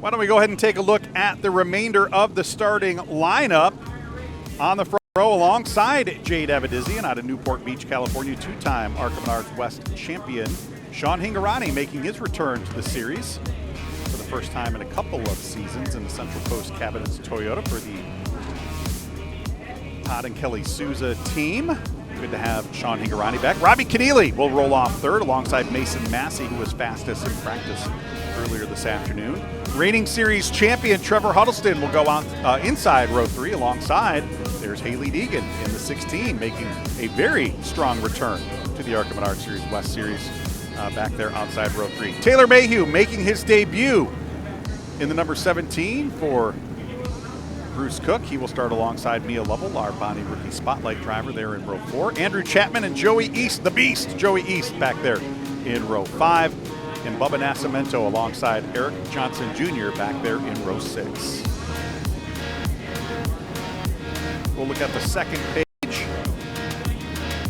Why don't we go ahead and take a look at the remainder of the starting lineup. On the front row alongside Jade Avedizian out of Newport Beach, California, two-time ARCA Menards West champion, Sean Hingorani making his return to the series for the first time in a couple of seasons in the Central Coast Cabinets Toyota for the Todd and Kelly Souza team. Good to have Sean Hingorani back. Robbie Keneally will roll off third alongside Mason Massey, who was fastest in practice earlier this afternoon. Reigning series champion Trevor Huddleston will go out inside row 3 alongside. There's Haley Deegan in the 16, making a very strong return to the ARCA Menards Series West Series back there outside row 3. Taylor Mayhew making his debut in the number 17 for Bruce Cook. He will start alongside Mia Lovell, our Bonnie Rookie Spotlight driver there in row 4. Andrew Chapman and Joey East, the Beast, Joey East back there in row 5. And Bubba Nascimento alongside Eric Johnson Jr. back there in row 6. We'll look at the second page.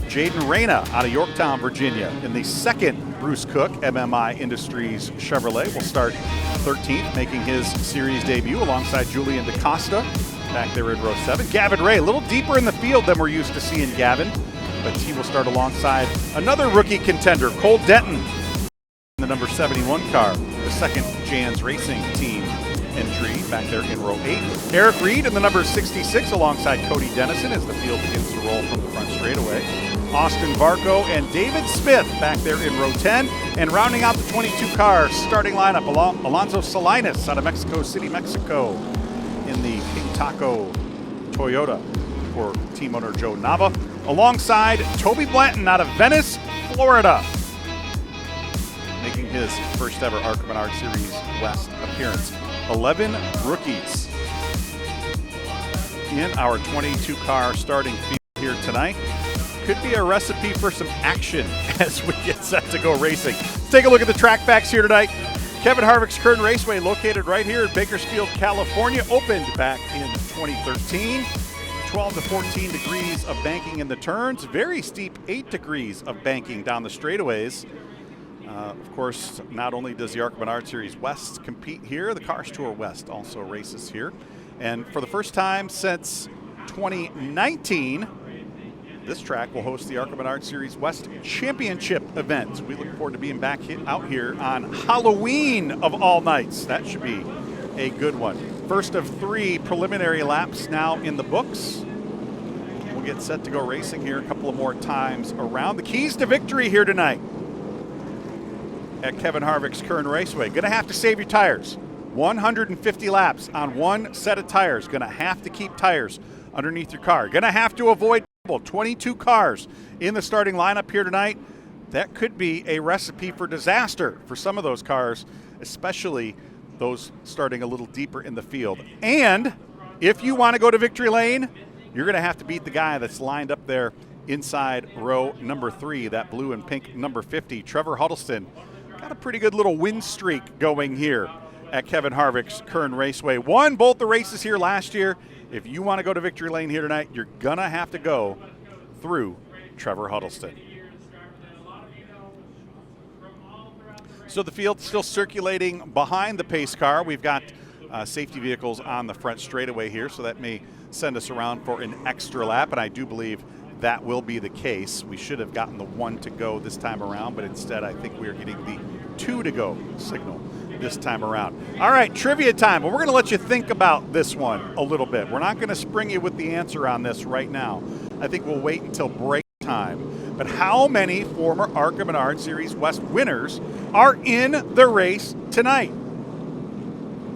Jaden Reyna out of Yorktown, Virginia, in the second Bruce Cook MMI Industries Chevrolet will start 13th, making his series debut alongside Julian DaCosta back there in row 7. Gavin Ray, a little deeper in the field than we're used to seeing Gavin, but he will start alongside another rookie contender, Cole Denton, in the number 71 car, the second Jan's Racing team entry back there in row 8. Eric Reed in the number 66 alongside Cody Dennison as the field begins to roll from the front straightaway. Austin Varco and David Smith back there in row 10. And rounding out the 22 car starting lineup, Alonso Salinas out of Mexico City, Mexico in the King Taco Toyota for team owner Joe Nava. Alongside Toby Blanton out of Venice, Florida, making his first ever ARCA Menards Series West appearance. 11 rookies in our 22 car starting field here tonight. Could be a recipe for some action as we get set to go racing. Let's take a look at the track facts here tonight. Kevin Harvick's Kern Raceway, located right here in Bakersfield, California, opened back in 2013. 12 to 14 degrees of banking in the turns, very steep 8 degrees of banking down the straightaways. Of course, not only does the ARCA Menards Series West compete here, the Cars Tour West also races here. And for the first time since 2019, this track will host the ARCA Menards Series West Championship event. We look forward to being back out here on Halloween of all nights. That should be a good one. First of 3 preliminary laps now in the books. We'll get set to go racing here a couple of more times around. The keys to victory here tonight at Kevin Harvick's Kern Raceway. Gonna have to save your tires. 150 laps on one set of tires. Gonna have to keep tires underneath your car. Gonna have to avoid 22 cars in the starting lineup here tonight. That could be a recipe for disaster for some of those cars, especially those starting a little deeper in the field. And if you want to go to victory lane, you're gonna have to beat the guy that's lined up there inside row number 3, that blue and pink number 50, Trevor Huddleston. Got a pretty good little win streak going here at Kevin Harvick's Kern Raceway. Won both the races here last year. If you want to go to victory lane here tonight, you're going to have to go through Trevor Huddleston. So the field's still circulating behind the pace car. We've got safety vehicles on the front straightaway here, so that may send us around for an extra lap, and I do believe that will be the case. We should have gotten the 1 to go this time around, but instead I think we are getting the 2 to go signal this time around. All right, trivia time. But we're going to let you think about this one a little bit. We're not going to spring you with the answer on this right now. I think we'll wait until break time. But how many former ARCA Menards Series West winners are in the race tonight?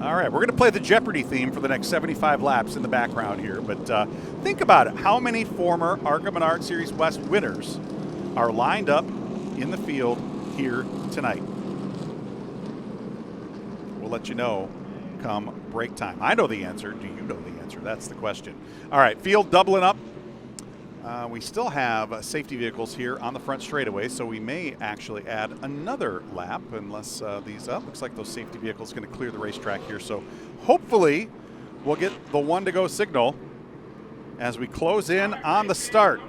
All right, we're going to play the Jeopardy theme for the next 75 laps in the background here. But think about it. How many former ARCA Menards Series West winners are lined up in the field here tonight? We'll let you know come break time. I know the answer. Do you know the answer? That's the question. All right, field doubling up. We still have safety vehicles here on the front straightaway, so we may actually add another lap unless these looks like those safety vehicles going to clear the racetrack here. So hopefully we'll get the 1 to go signal as we close in on the start.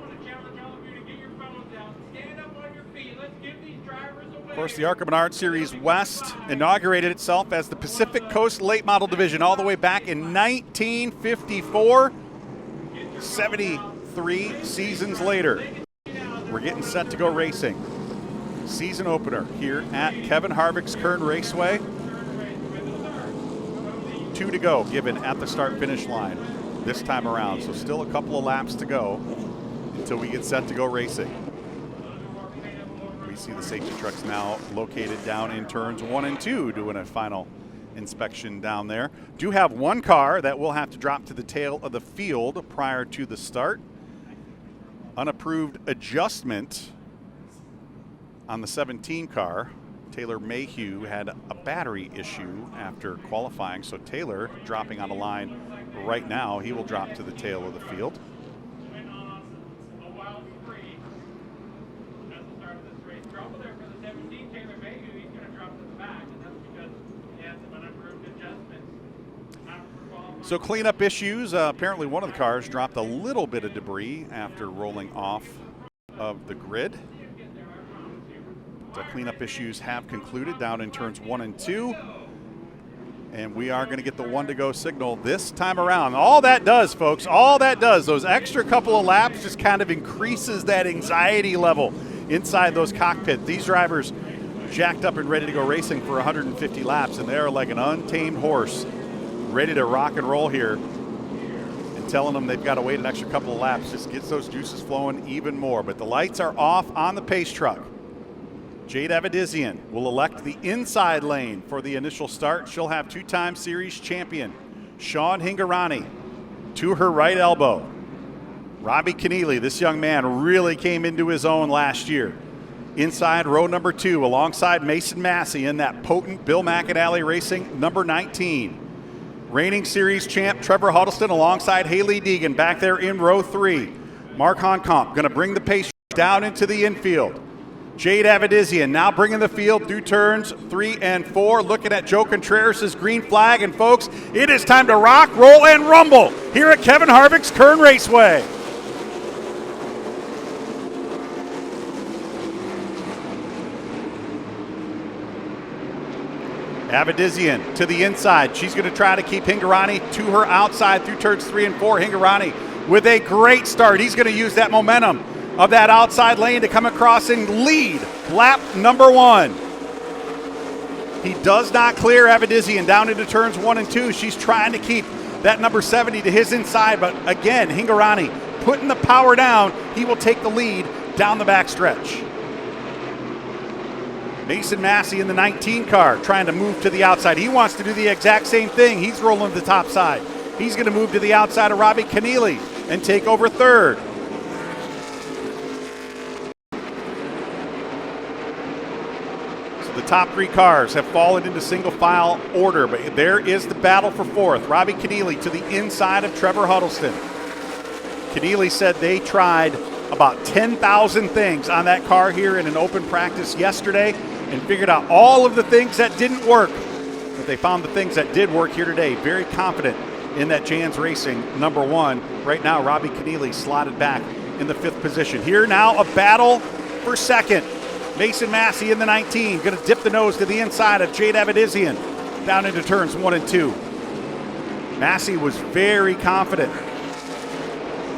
Of course, the ARCA Menards Series West inaugurated itself as the Pacific Coast Late Model Division all the way back in 1954. 73 seasons later, we're getting set to go racing. Season opener here at Kevin Harvick's Kern Raceway. 2 to go given at the start-finish line this time around. So still a couple of laps to go until we get set to go racing. We see the safety trucks now located down in turns 1 and 2 doing a final inspection down there. Do have one car that will have to drop to the tail of the field prior to the start. Unapproved adjustment on the 17 car. Taylor Mayhew had a battery issue after qualifying, so Taylor dropping on the line right now. He will drop to the tail of the field. So cleanup issues. Apparently one of the cars dropped a little bit of debris after rolling off of the grid. The cleanup issues have concluded down in turns 1 and 2. And we are going to get the 1 to go signal this time around. All that does, folks, all that does, those extra couple of laps just kind of increases that anxiety level inside those cockpits. These drivers jacked up and ready to go racing for 150 laps, and they're like an untamed horse, ready to rock and roll here. And telling them they've got to wait an extra couple of laps just gets those juices flowing even more. But the lights are off on the pace truck. Jade Avedizian will elect the inside lane for the initial start. She'll have 2-time series champion Sean Hingorani to her right elbow. Robbie Keneally, this young man really came into his own last year. Inside row number 2 alongside Mason Massey in that potent Bill McAnally Racing number 19. Reigning series champ Trevor Huddleston alongside Haley Deegan back there in row 3. Mark Honkamp going to bring the pace down into the infield. Jade Avedizian now bringing the field through turns 3 and 4, looking at Joe Contreras' green flag. And folks, it is time to rock, roll, and rumble here at Kevin Harvick's Kern Raceway. Avedizian to the inside. She's going to try to keep Hingorani to her outside through turns 3 and 4. Hingorani with a great start. He's going to use that momentum of that outside lane to come across and lead lap number 1. He does not clear Avedizian down into turns 1 and 2. She's trying to keep that number 70 to his inside, but again, Hingorani putting the power down. He will take the lead down the backstretch. Mason Massey in the 19 car trying to move to the outside. He wants to do the exact same thing. He's rolling to the top side. He's going to move to the outside of Robbie Keneally and take over third. The top 3 cars have fallen into single file order, but there is the battle for 4th. Robbie Keneally to the inside of Trevor Huddleston. Keneally said they tried about 10,000 things on that car here in an open practice yesterday and figured out all of the things that didn't work, but they found the things that did work here today. Very confident in that Jan's Racing number 1. Right now, Robbie Keneally slotted back in the 5th position. Here now, a battle for 2nd. Mason Massey in the 19, going to dip the nose to the inside of Jade Avedizian down into turns 1 and 2. Massey was very confident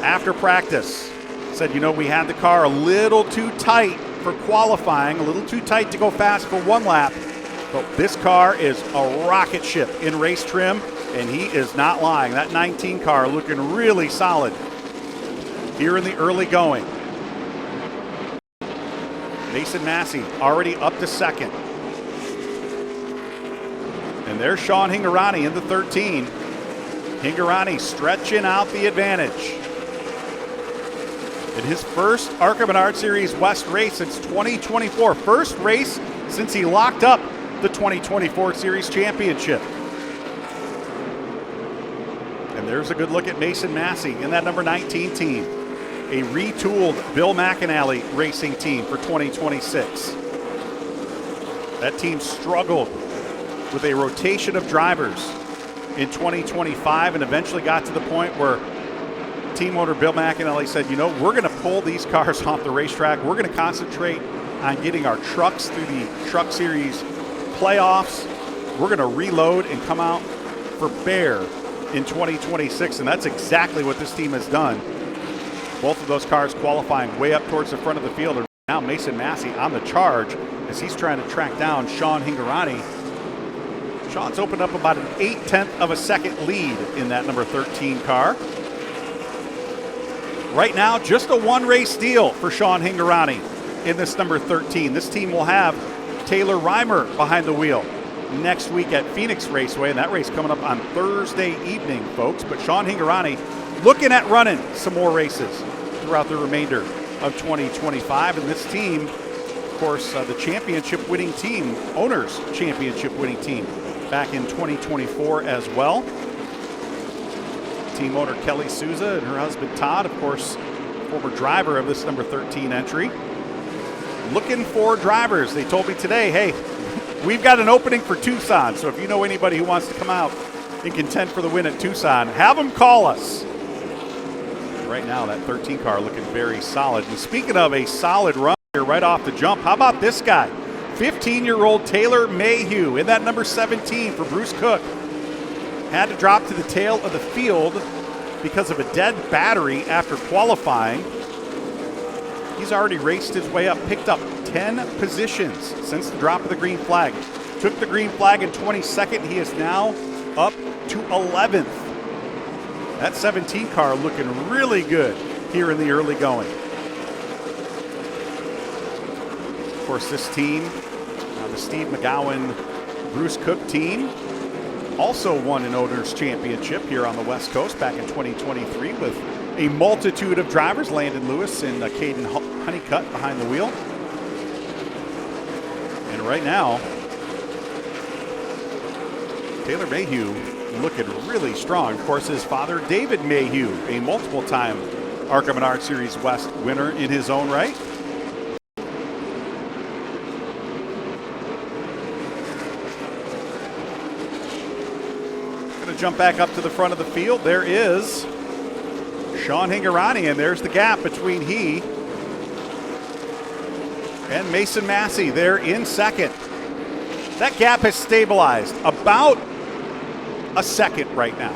after practice. Said, you know, we had the car a little too tight for qualifying, a little too tight to go fast for 1 lap, but this car is a rocket ship in race trim, and he is not lying. That 19 car looking really solid here in the early going. Mason Massey already up to 2nd. And there's Sean Hingorani in the 13. Hingorani stretching out the advantage. In his first ARCA Menards Series West race since 2024. First race since he locked up the 2024 Series Championship. And there's a good look at Mason Massey in that number 19 team. A retooled Bill McAnally Racing team for 2026. That team struggled with a rotation of drivers in 2025 and eventually got to the point where team owner Bill McAnally said, you know, we're going to pull these cars off the racetrack. We're going to concentrate on getting our trucks through the Truck Series playoffs. We're going to reload and come out for Bear in 2026, and that's exactly what this team has done. Both of those cars qualifying way up towards the front of the field, and now Mason Massey on the charge as he's trying to track down Sean Hingorani. Sean's opened up about an 0.8 of a second lead in that number 13 car. Right now, just a one-race deal for Sean Hingorani in this number 13. This team will have Taylor Reimer behind the wheel next week at Phoenix Raceway, and that race coming up on Thursday evening, folks. But Sean Hingorani looking at running some more races throughout the remainder of 2025. And this team, of course, the championship-winning team, Owners Championship-winning team, back in 2024 as well. Team owner Kelly Souza and her husband Todd, of course, former driver of this number 13 entry. Looking for drivers. They told me today, hey, we've got an opening for Tucson, so if you know anybody who wants to come out and contend for the win at Tucson, have them call us. Right now, that 13 car looking very solid. And speaking of a solid run here right off the jump, how about this guy? 15-year-old Taylor Mayhew in that number 17 for Bruce Cook. Had to drop to the tail of the field because of a dead battery after qualifying. He's already raced his way up, picked up 10 positions since the drop of the green flag. Took the green flag in 22nd. He is now up to 11th. That 17 car looking really good here in the early going. Of course, this team, the Steve McGowan Bruce Cook team, also won an Owners Championship here on the West Coast back in 2023 with a multitude of drivers, Landon Lewis and Caden Honeycutt behind the wheel. And right now, Taylor Mayhew looking really strong. Of course, his father, David Mayhew, a multiple-time ARCA Menards Series West winner in his own right. Going to jump back up to the front of the field. There is Sean Hingorani, and there's the gap between he and Mason Massey there in second. That gap has stabilized about a second right now.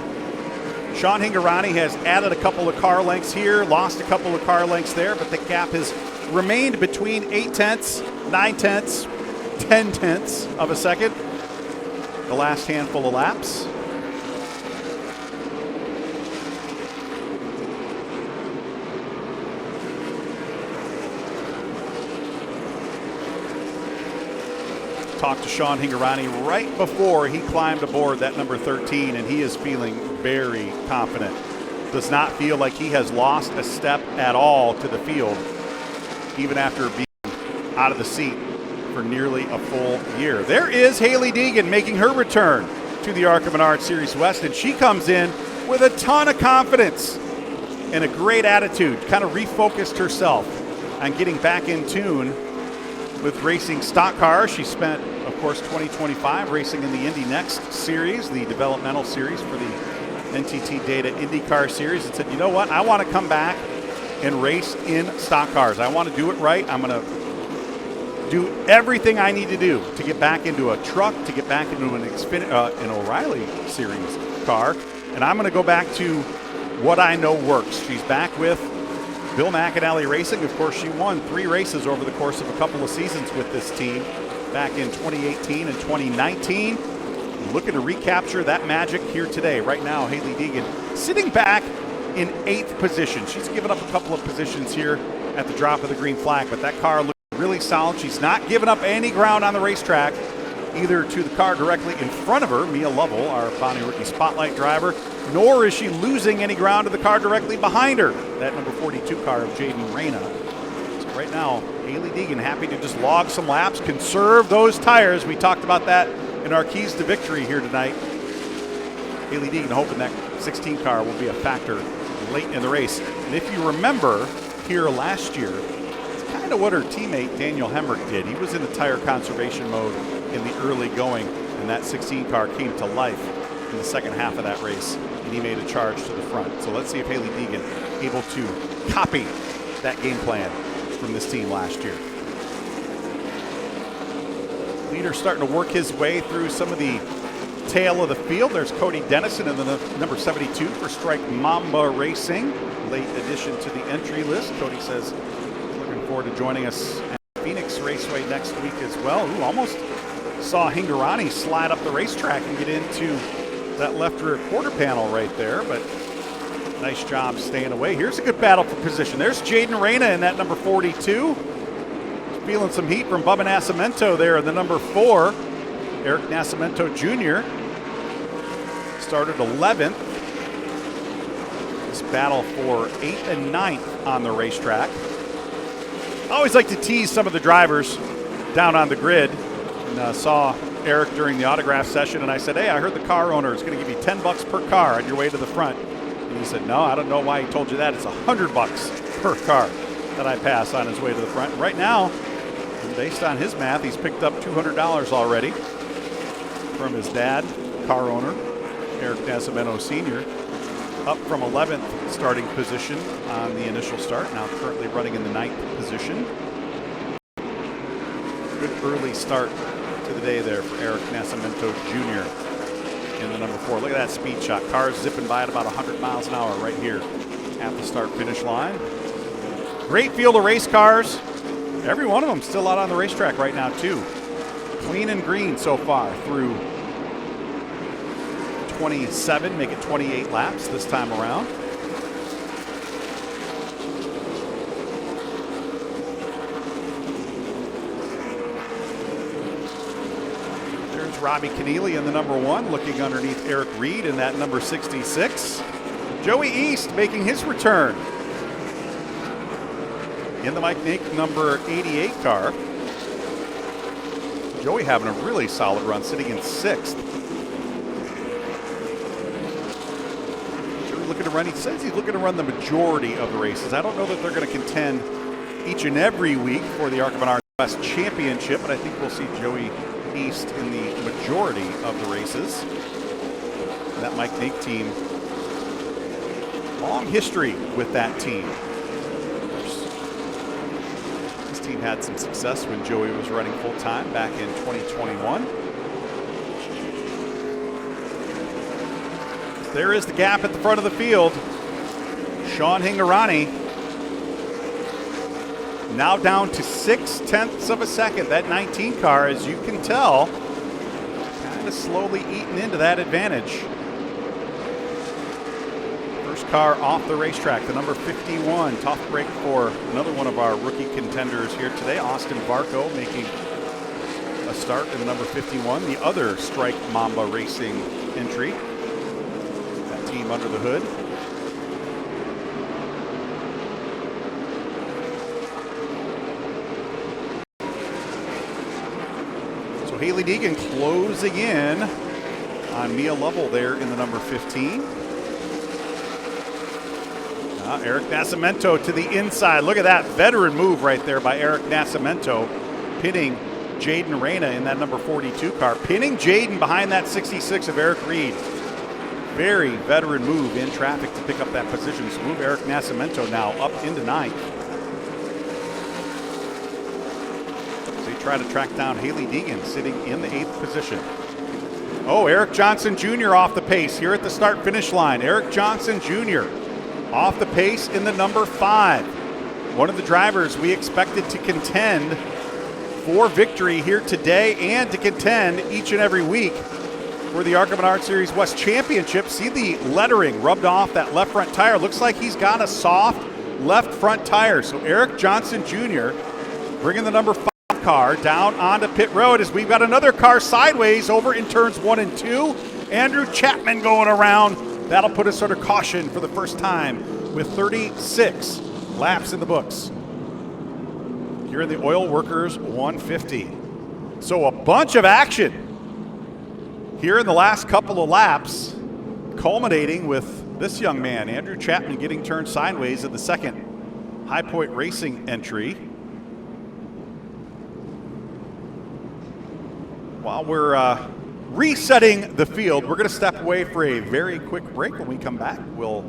Sean Hingorani has added a couple of car lengths here, lost a couple of car lengths there, but the gap has remained between 0.8, 0.9, 0.10 of a second the last handful of laps. Talked to Sean Hingorani right before he climbed aboard that number 13, and he is feeling very confident. Does not feel like he has lost a step at all to the field, even after being out of the seat for nearly a full year. There is Hailie Deegan making her return to the ARCA Menards Series West, and she comes in with a ton of confidence and a great attitude, kind of refocused herself on getting back in tune with racing stock cars. She spent, of course, 2025 racing in the Indy Next Series, the developmental series for the NTT Data IndyCar Series, and said, you know what, I want to come back and race in stock cars. I want to do it right. I'm going to do everything I need to do to get back into a truck, to get back into an O'Reilly Series car, and I'm going to go back to what I know works. She's back with Bill McAnally Racing. Of course, she won 3 races over the course of a couple of seasons with this team back in 2018 and 2019. Looking to recapture that magic here today. Right now, Hailie Deegan sitting back in 8th position. She's given up a couple of positions here at the drop of the green flag, but that car looks really solid. She's not giving up any ground on the racetrack, either to the car directly in front of her, Mia Lovell, our Bonnie Rookie Spotlight driver, nor is she losing any ground to the car directly behind her, that number 42 car of Jaden Reyna. So right now, Hailie Deegan happy to just log some laps, conserve those tires. We talked about that in our keys to victory here tonight. Hailie Deegan hoping that 16 car will be a factor late in the race. And if you remember here last year, it's kind of what her teammate Daniel Hemrick did. He was in the tire conservation mode in the early going, and that 16 car came to life in the second half of that race, and he made a charge to the front. So let's see if Hailie Deegan able to copy that game plan from this team last year. Leader starting to work his way through some of the tail of the field. There's Cody Dennison in the number 72 for Strike Mamba Racing. Late addition to the entry list. Cody says looking forward to joining us at Phoenix Raceway next week as well. Ooh, almost saw Hingorani slide up the racetrack and get into that left rear quarter panel right there, but nice job staying away. Here's a good battle for position. There's Jaden Reyna in that number 42. Feeling some heat from Bubba Nascimento there in the number 4. Eric Nascimento Jr. started 11th. This battle for 8th and 9th on the racetrack. I always like to tease some of the drivers down on the grid. And saw Eric during the autograph session, and I said, hey, I heard the car owner is going to give you $10 per car on your way to the front. And he said, no, I don't know why he told you that. It's $100 per car that I pass on his way to the front. And right now, based on his math, he's picked up $200 already from his dad, car owner, Eric Nascimento Sr., up from 11th starting position on the initial start, now currently running in the 9th position. Good early start to the day there for Eric Nascimento Jr. in the number 4. Look at that speed shot. Cars zipping by at about 100 miles an hour right here at the start-finish line. Great field of race cars. Every one of them still out on the racetrack right now, too. Clean and green so far through 27, make it 28 laps this time around. There's Robbie Keneally in the number 1, looking underneath Eric Reed in that number 66. Joey East making his return in the Mike Nake number 88 car. Joey having a really solid run, sitting in 6th. Joey looking to run, he says he's looking to run the majority of the races. I don't know that they're going to contend each and every week for the ARCA Menards West Championship, but I think we'll see Joey East in the majority of the races. And that Mike Nake team, long history with that team. Team had some success when Joey was running full-time back in 2021. There is the gap at the front of the field. Sean Hingorani now down to 0.6 of a second. That 19 car, as you can tell, kind of slowly eating into that advantage. Car off the racetrack, the number 51. Tough break for another one of our rookie contenders here today. Austin Varco making a start in the number 51, the other Strike Mamba Racing entry. That team under the hood. So Haley Deegan closing in on Mia Lovell there in the number 15. Eric Nascimento to the inside. Look at that veteran move right there by Eric Nascimento, pinning Jaden Reyna in that number 42 car, pinning Jaden behind that 66 of Eric Reed. Very veteran move in traffic to pick up that position. So move Eric Nascimento now up into 9th. They try to track down Haley Deegan sitting in the 8th position. Oh, Eric Johnson Jr. off the pace here at the start-finish line. Eric Johnson Jr. off the pace in the number 5. One of the drivers we expected to contend for victory here today and to contend each and every week for the ARCA Menards Series West Championship. See the lettering rubbed off that left front tire. Looks like he's got a soft left front tire. So Eric Johnson Jr. bringing the number 5 car down onto pit road as we've got another car sideways over in turns 1 and 2. Andrew Chapman going around. That'll put us under caution for the first time with 36 laps in the books here in the Oil Workers 150. So a bunch of action here in the last couple of laps, culminating with this young man, Andrew Chapman, getting turned sideways in the second High Point Racing entry. While we're resetting the field, we're going to step away for a very quick break. When we come back, we'll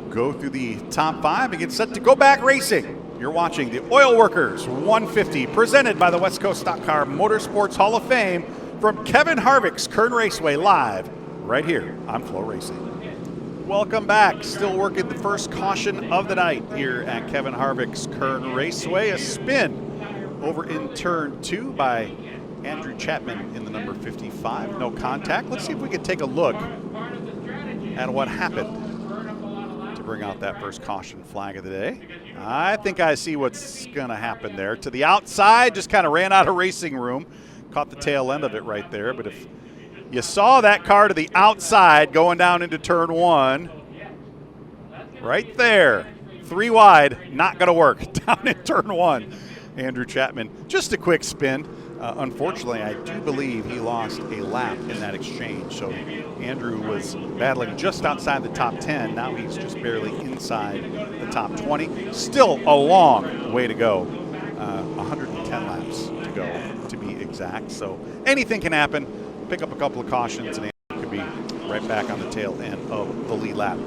go through the top 5 and get set to go back racing. You're watching the Oil Workers 150 presented by the West Coast Stock Car Motorsports Hall of Fame from Kevin Harvick's Kern Raceway live right here on Flow Racing. Welcome back. Still working the first caution of the night here at Kevin Harvick's Kern Raceway. A spin over in turn 2 by Andrew Chapman in the number 55. No contact. Let's see if we can take a look at what happened to bring out that first caution flag of the day. I think I see what's going to happen there. To the outside, just kind of ran out of racing room. Caught the tail end of it right there. But if you saw that car to the outside going down into turn 1, right there, 3 wide, not going to work down in turn 1. Andrew Chapman, just a quick spin. Unfortunately, I do believe he lost a lap in that exchange. So Andrew was battling just outside the top 10. Now he's just barely inside the top 20. Still a long way to go. 110 laps to go, to be exact. So anything can happen. Pick up a couple of cautions and Andrew could be right back on the tail end of the lead lap.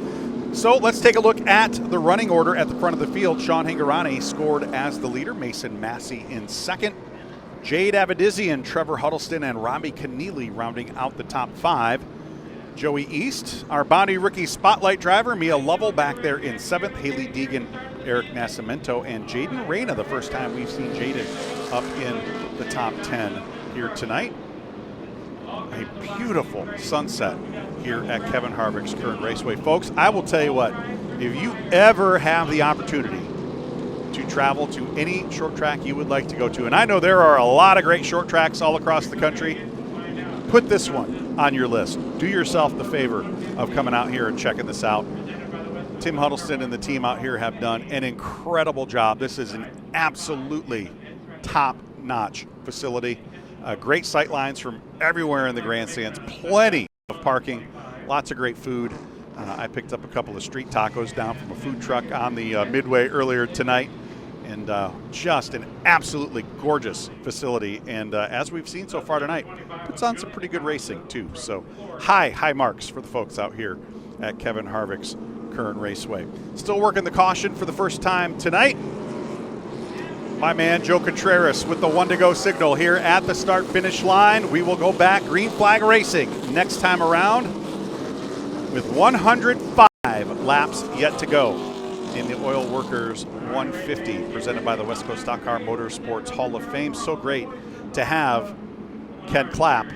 So let's take a look at the running order at the front of the field. Sean Hingorani scored as the leader. Mason Massey in second. Jade Avedizian, Trevor Huddleston, and Robbie Keneally rounding out the top 5. Joey East, our Bounty Rookie Spotlight driver, Mia Lovell back there in 7th. Haley Deegan, Eric Nascimento, and Jaden Reyna, the first time we've seen Jaden up in the top 10 here tonight. A beautiful sunset here at Kevin Harvick's Kern Raceway. Folks, I will tell you what, if you ever have the opportunity to travel to any short track you would like to go to, and I know there are a lot of great short tracks all across the country, put this one on your list. Do yourself the favor of coming out here and checking this out. Tim Huddleston and the team out here have done an incredible job. This is an absolutely top-notch facility. Great sight lines from everywhere in the grandstands. Plenty of parking. Lots of great food. I picked up a couple of street tacos down from a food truck on the Midway earlier tonight. And just an absolutely gorgeous facility. And as we've seen so far tonight, puts on some pretty good racing too. So high marks for the folks out here at Kevin Harvick's Kern Raceway. Still working the caution for the first time tonight. My man Joe Contreras with the 1 to go signal here at the start finish line. We will go back green flag racing next time around with 105 laps yet to go in the Oil Workers 150 presented by the West Coast Stock Car Motorsports Hall of Fame. So great to have Ken Clapp,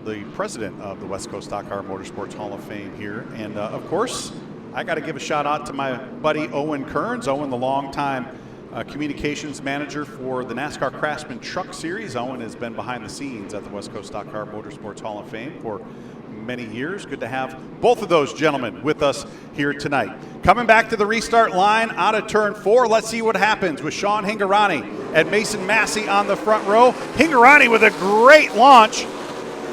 the president of the West Coast Stock Car Motorsports Hall of Fame here. And of course, I got to give a shout out to my buddy Owen Kearns. Owen, the longtime communications manager for the NASCAR Craftsman Truck Series. Owen has been behind the scenes at the West Coast Stock Car Motorsports Hall of Fame for many years. Good to have both of those gentlemen with us here tonight. Coming back to the restart line out of turn 4, let's see what happens with Sean Hingorani and Mason Massey on the front row. Hingorani with a great launch,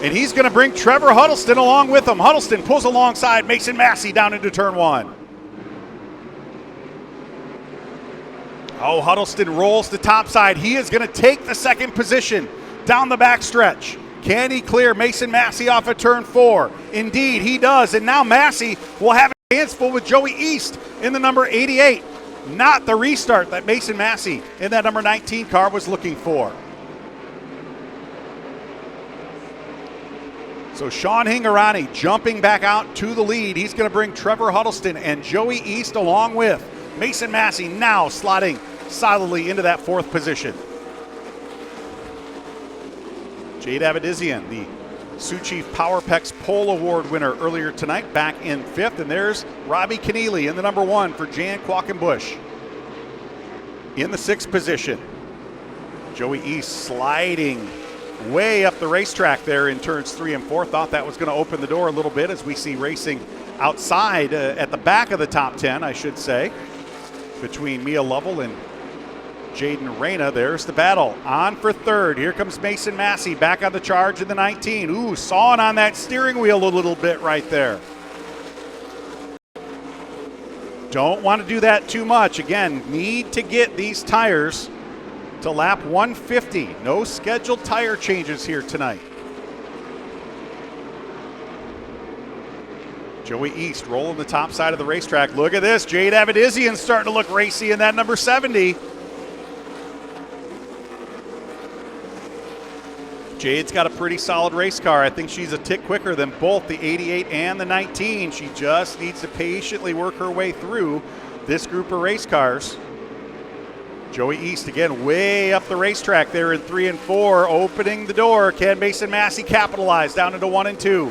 and he's going to bring Trevor Huddleston along with him. Huddleston pulls alongside Mason Massey down into turn 1. Oh, Huddleston rolls to topside. He is going to take the second position down the backstretch. Can he clear Mason Massey off of turn 4? Indeed, he does. And now Massey will have a hands full with Joey East in the number 88. Not the restart that Mason Massey in that number 19 car was looking for. So Sean Hingorani jumping back out to the lead. He's going to bring Trevor Huddleston and Joey East along with Mason Massey, now slotting solidly into that 4th position. Jade Avedizian, the Sioux Chief Power Pex Pole Award winner earlier tonight, back in 5th. And there's Robbie Keneally in the number 1 for Jan Quackenbush in the 6th position. Joey East sliding way up the racetrack there in turns 3 and 4. Thought that was going to open the door a little bit as we see racing outside at the back of the top 10, I should say, between Mia Lovell and Jaden Reyna. There's the battle. On for 3rd. Here comes Mason Massey back on the charge in the 19. Ooh, sawing on that steering wheel a little bit right there. Don't want to do that too much. Again, need to get these tires to lap 150. No scheduled tire changes here tonight. Joey East rolling the top side of the racetrack. Look at this. Jade Avedizian starting to look racy in that number 70. Jade's got a pretty solid race car. I think she's a tick quicker than both the 88 and the 19. She just needs to patiently work her way through this group of race cars. Joey East again way up the racetrack there in 3 and 4, opening the door. Can Mason Massey capitalize down into 1 and 2?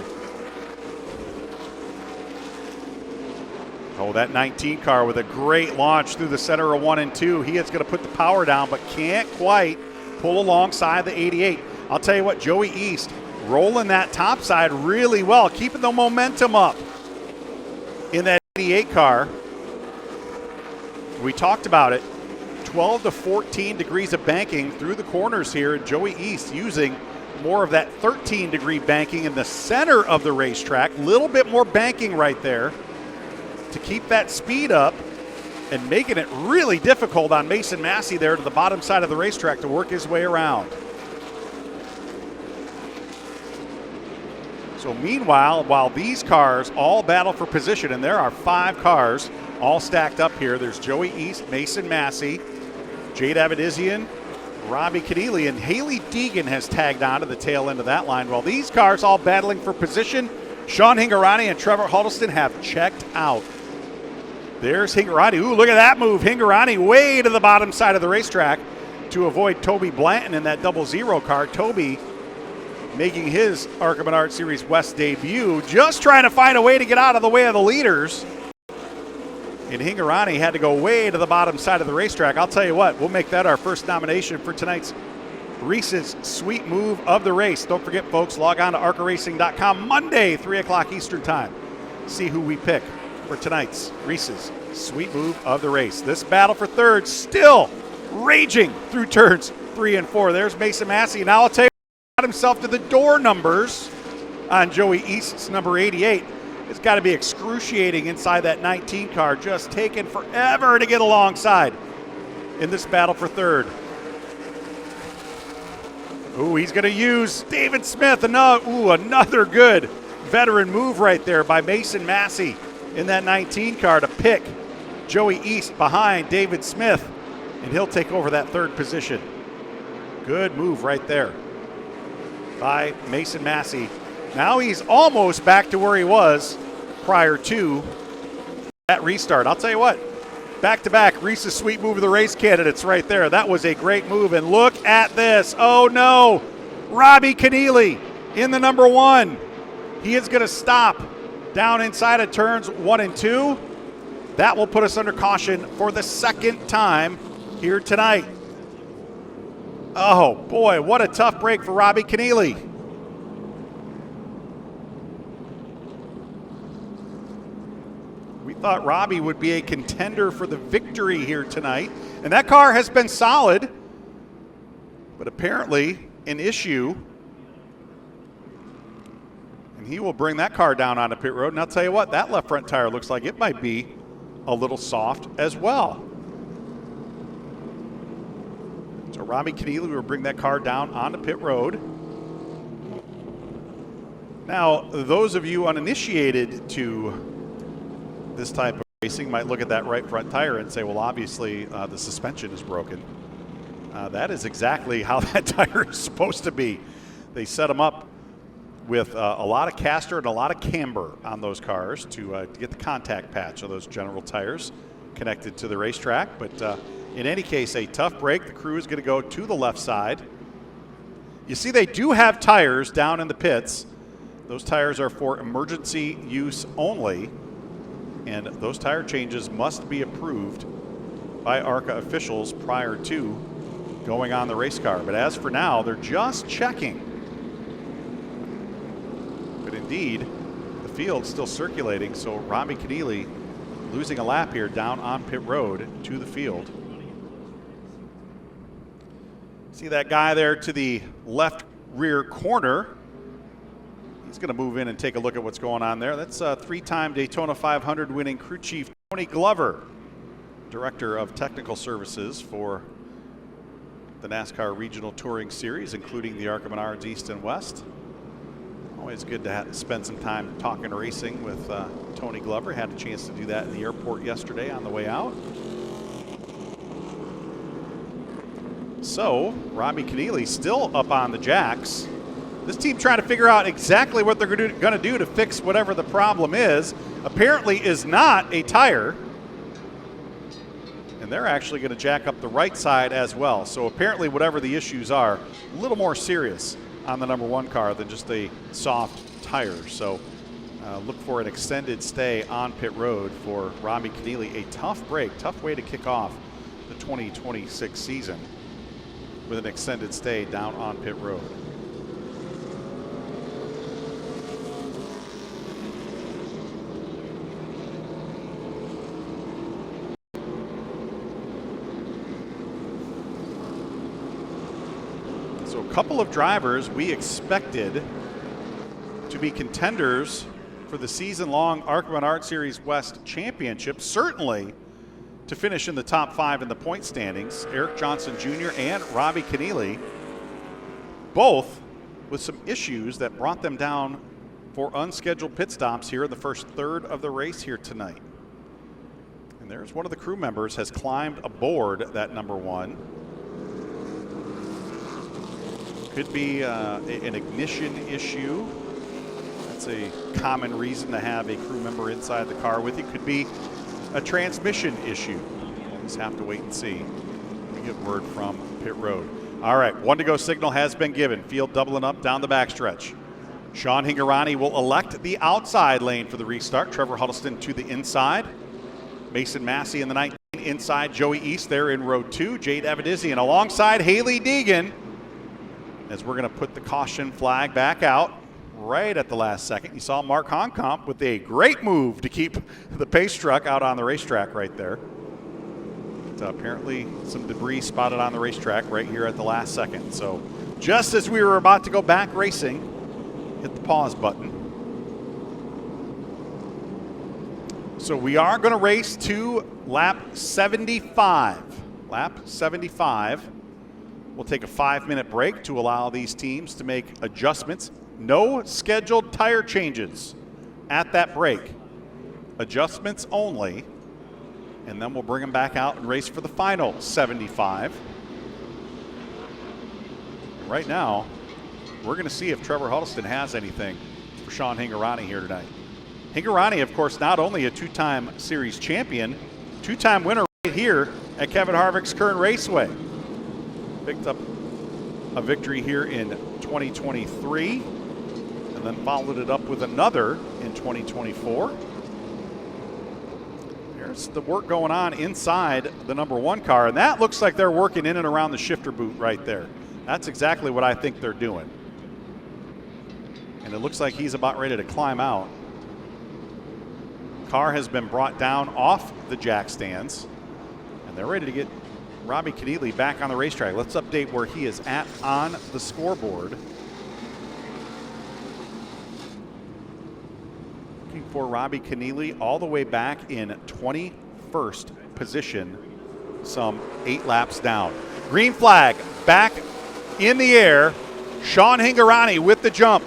Oh, that 19 car with a great launch through the center of 1 and 2. He is going to put the power down, but can't quite pull alongside the 88. I'll tell you what, Joey East rolling that top side really well, keeping the momentum up in that 88 car. We talked about it. 12 to 14 degrees of banking through the corners here. Joey East using more of that 13-degree banking in the center of the racetrack. A little bit more banking right there to keep that speed up and making it really difficult on Mason Massey there to the bottom side of the racetrack to work his way around. So meanwhile, while these cars all battle for position, and there are 5 cars all stacked up here, there's Joey East, Mason Massey, Jade Avedizian, Robbie Keneally, and Haley Deegan has tagged on to the tail end of that line. While these cars all battling for position, Sean Hingorani and Trevor Huddleston have checked out. There's Hingorani. Ooh, look at that move. Hingorani way to the bottom side of the racetrack to avoid Toby Blanton in that 00 car. Toby making his ARCA Menards Series West debut, just trying to find a way to get out of the way of the leaders. And Hingorani had to go way to the bottom side of the racetrack. I'll tell you what, we'll make that our first nomination for tonight's Reese's Sweet Move of the race. Don't forget, folks, log on to arcaracing.com Monday, 3 o'clock Eastern time. See who we pick for tonight's Reese's Sweet Move of the race. This battle for third still raging through turns 3 and 4. There's Mason Massey. Now I'll tell you, got himself to the door numbers on Joey East's number 88. It's got to be excruciating inside that 19 car, just taking forever to get alongside in this battle for third. Ooh, he's going to use David Smith. Another good veteran move right there by Mason Massey in that 19 car to pick Joey East behind David Smith, and he'll take over that third position. Good move right there by Mason Massey. Now he's almost back to where he was prior to that restart. I'll tell you what, back-to-back Reese's Sweet Move of the race candidates right there. That was a great move, and look at this. Oh no, Robbie Keneally in the number 1. He is going to stop down inside of turns 1 and 2. That will put us under caution for the second time here tonight. Oh boy, what a tough break for Robbie Keneally. We thought Robbie would be a contender for the victory here tonight, and that car has been solid, but apparently an issue. And he will bring that car down onto pit road, and I'll tell you what, that left front tire looks like it might be a little soft as well. So Robbie Keneally will bring that car down onto pit road. Now, those of you uninitiated to this type of racing might look at that right front tire and say, well, obviously the suspension is broken. That is exactly how that tire is supposed to be. They set them up with a lot of caster and a lot of camber on those cars to get the contact patch of those general tires connected to the racetrack. But in any case, a tough break. The crew is going to go to the left side. You see, they do have tires down in the pits. Those tires are for emergency use only, and those tire changes must be approved by ARCA officials prior to going on the race car. But as for now, they're just checking. But indeed, the field's still circulating, so Robbie Keneally losing a lap here down on pit road to the field. See that guy there to the left rear corner. He's going to move in and take a look at what's going on there. That's three-time Daytona 500 winning crew chief Tony Glover, Director of Technical Services for the NASCAR Regional Touring Series, including the ARCA Menards East and West. Always good to spend some time talking racing with Tony Glover. Had a chance to do that in the airport yesterday on the way out. So, Robbie Keneally still up on the jacks. This team trying to figure out exactly what they're going to do to fix whatever the problem is. Apparently is not a tire. And they're actually going to jack up the right side as well. So apparently whatever the issues are, a little more serious on the number 1 car than just a soft tire. So look for an extended stay on pit road for Robbie Keneally. A tough break, tough way to kick off the 2026 season with an extended stay down on pit road. So a couple of drivers we expected to be contenders for the season-long ARCA Menards Series West Championship, certainly to finish in the top 5 in the point standings. Eric Johnson Jr. and Robbie Keneally, both with some issues that brought them down for unscheduled pit stops here in the first third of the race here tonight. And there's one of the crew members has climbed aboard that number 1. Could be an ignition issue. That's a common reason to have a crew member inside the car with you. Could be a transmission issue. We'll just have to wait and see. We get word from pit road. All right, 1 to go signal has been given. Field doubling up down the backstretch. Sean Hingorani will elect the outside lane for the restart. Trevor Huddleston to the inside. Mason Massey in the 19 inside. Joey East there in row 2. Jade Evedizian alongside Haley Deegan, as we're going to put the caution flag back out right at the last second. You saw Mark Honkamp with a great move to keep the pace truck out on the racetrack right there. But apparently some debris spotted on the racetrack right here at the last second. So just as we were about to go back racing, hit the pause button. So we are going to race to lap 75. Lap 75. We'll take a 5-minute break to allow these teams to make adjustments. No scheduled tire changes at that break. Adjustments only. And then we'll bring them back out and race for the final 75. Right now, we're going to see if Trevor Huddleston has anything for Sean Hingorani here tonight. Hingorani, of course, not only a 2-time series champion, 2-time winner right here at Kevin Harvick's Kern Raceway. Picked up a victory here in 2023 and then followed it up with another in 2024. There's the work going on inside the number 1 car, and that looks like they're working in and around the shifter boot right there. That's exactly what I think they're doing. And it looks like he's about ready to climb out. Car has been brought down off the jack stands, and they're ready to get Robbie Keneally back on the racetrack. Let's update where he is at on the scoreboard. Looking for Robbie Keneally all the way back in 21st position, some 8 laps down. Green flag back in the air. Sean Hingorani with the jump.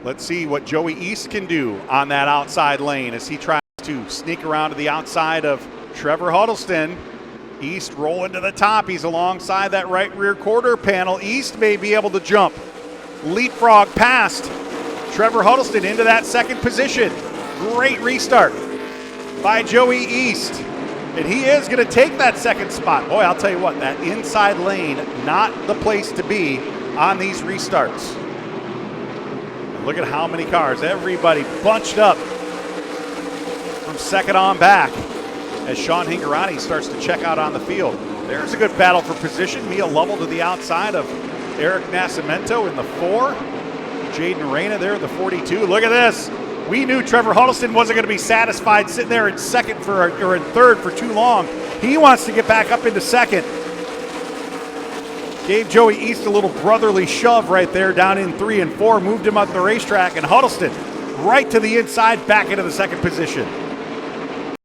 Let's see what Joey East can do on that outside lane as he tries to sneak around to the outside of Trevor Huddleston. East rolling to the top. He's alongside that right rear quarter panel. East may be able to jump. Leapfrog past Trevor Huddleston into that 2nd position. Great restart by Joey East. And he is going to take that 2nd spot. Boy, I'll tell you what, that inside lane, not the place to be on these restarts. And look at how many cars. Everybody bunched up from 2nd on back as Sean Hingorani starts to check out on the field. There's a good battle for position. Mia Lovell to the outside of Eric Nascimento in the 4. Jaden Reyna there in the 42. Look at this. We knew Trevor Huddleston wasn't going to be satisfied sitting there in 2nd or in 3rd for too long. He wants to get back up into 2nd. Gave Joey East a little brotherly shove right there down in 3 and 4. Moved him up the racetrack, and Huddleston right to the inside, back into the 2nd position.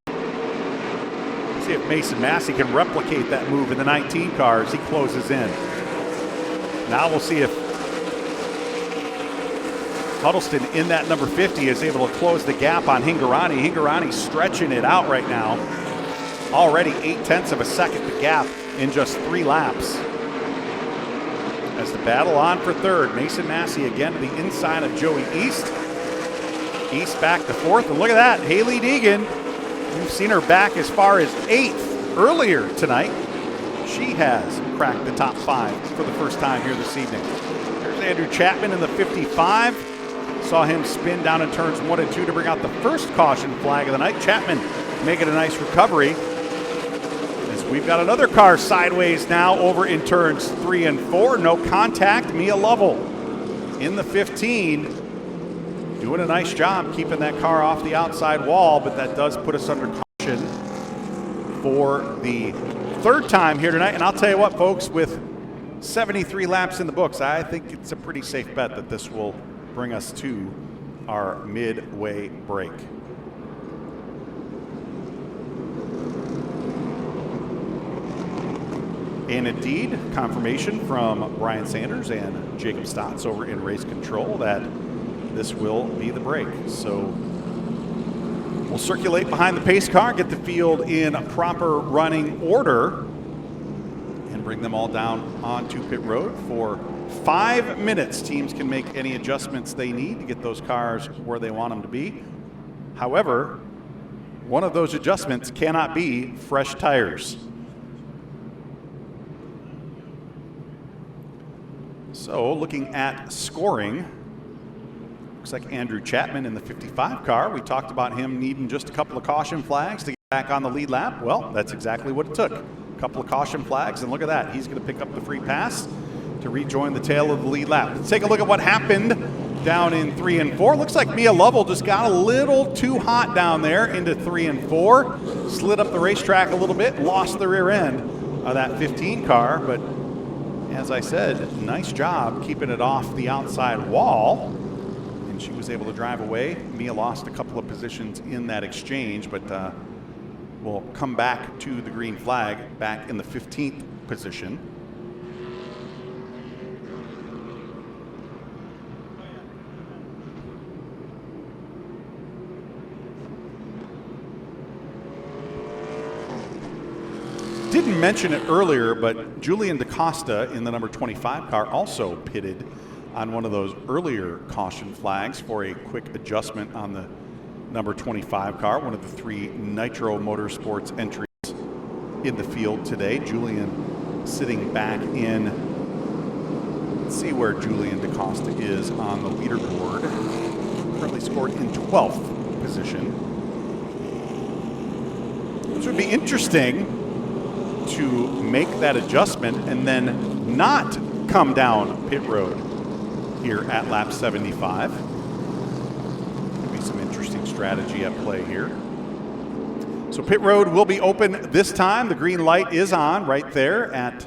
Let's see if Mason Massey can replicate that move in the 19 car as he closes in. Now we'll see if Huddleston in that number 50 is able to close the gap on Hingorani. Hingorani stretching it out right now. Already 0.8 of a second the gap in just 3 laps. As the battle on for third, Mason Massey again to the inside of Joey East. East back to 4th, and look at that, Haley Deegan. You've seen her back as far as 8th earlier tonight. She has cracked the top 5 for the first time here this evening. There's Andrew Chapman in the 55. Saw him spin down in turns 1 and 2 to bring out the first caution flag of the night. Chapman making a nice recovery. As we've got another car sideways now over in turns 3 and 4. No contact. Mia Lovell in the 15. Doing a nice job keeping that car off the outside wall, but that does put us under caution for the 3rd time here tonight. And I'll tell you what, folks, with 73 laps in the books, I think it's a pretty safe bet that this will bring us to our midway break. And indeed, confirmation from Brian Sanders and Jacob Stotts over in race control that this will be the break. So we'll circulate behind the pace car, get the field in proper running order, and bring them all down onto pit road for 5 minutes. Teams can make any adjustments they need to get those cars where they want them to be. However, one of those adjustments cannot be fresh tires. So looking at scoring, looks like Andrew Chapman in the 55 car. We talked about him needing just a couple of caution flags to get back on the lead lap. Well, that's exactly what it took. A couple of caution flags, and look at that. He's going to pick up the free pass to rejoin the tail of the lead lap. Let's take a look at what happened down in 3 and 4. Looks like Mia Lovell just got a little too hot down there into 3 and 4. Slid up the racetrack a little bit, lost the rear end of that 15 car, but as I said, nice job keeping it off the outside wall. And she was able to drive away. Mia lost a couple of positions in that exchange, but will come back to the green flag back in the 15th position. Didn't mention it earlier, but Julian DaCosta in the number 25 car also pitted on one of those earlier caution flags for a quick adjustment on the number 25 car, one of the 3 Nitro Motorsports entries in the field today. Julian sitting back in, let's see where Julian DaCosta is on the leaderboard. Currently scored in 12th position. Which would be interesting to make that adjustment and then not come down pit road here at lap 75. Could be some interesting strategy at play here. So pit road will be open this time. The green light is on right there at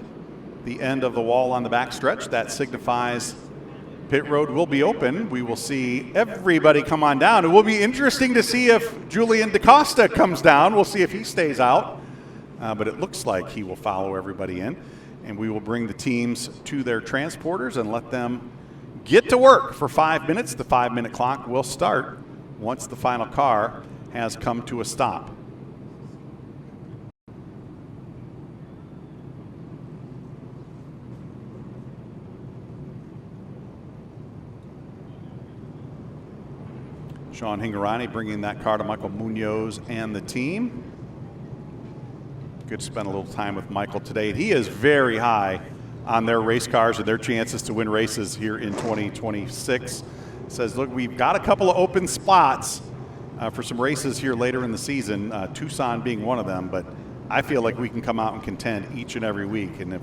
the end of the wall on the backstretch. That signifies pit road will be open. We will see everybody come on down. It will be interesting to see if Julian DaCosta comes down. We'll see if he stays out. But it looks like he will follow everybody in, and we will bring the teams to their transporters and let them get to work for 5 minutes. The 5-minute clock will start once the final car has come to a stop. Sean Hingorani bringing that car to Michael Munoz and the team. Good to spend a little time with Michael today. He is very high on their race cars and their chances to win races here in 2026. Says, look, we've got a couple of open spots for some races here later in the season, Tucson being one of them, but I feel like we can come out and contend each and every week. And if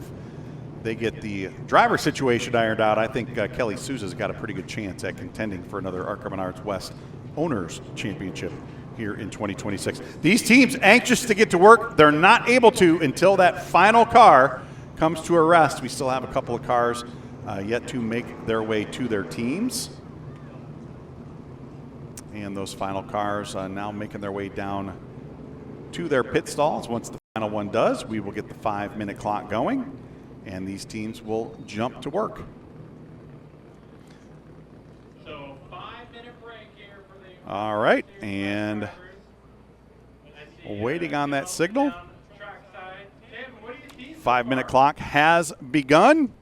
they get the driver situation ironed out, I think Kelly Sousa's got a pretty good chance at contending for another ARCA Menards West Owners Championship here in 2026. These teams anxious to get to work. They're not able to until that final car comes to a rest. We still have a couple of cars yet to make their way to their teams. And those final cars now making their way down to their pit stalls. Once the final one does, we will get the 5-minute clock going. and these teams will jump to work. So 5-minute break here for the all right, and waiting on that signal. 5-minute clock has begun.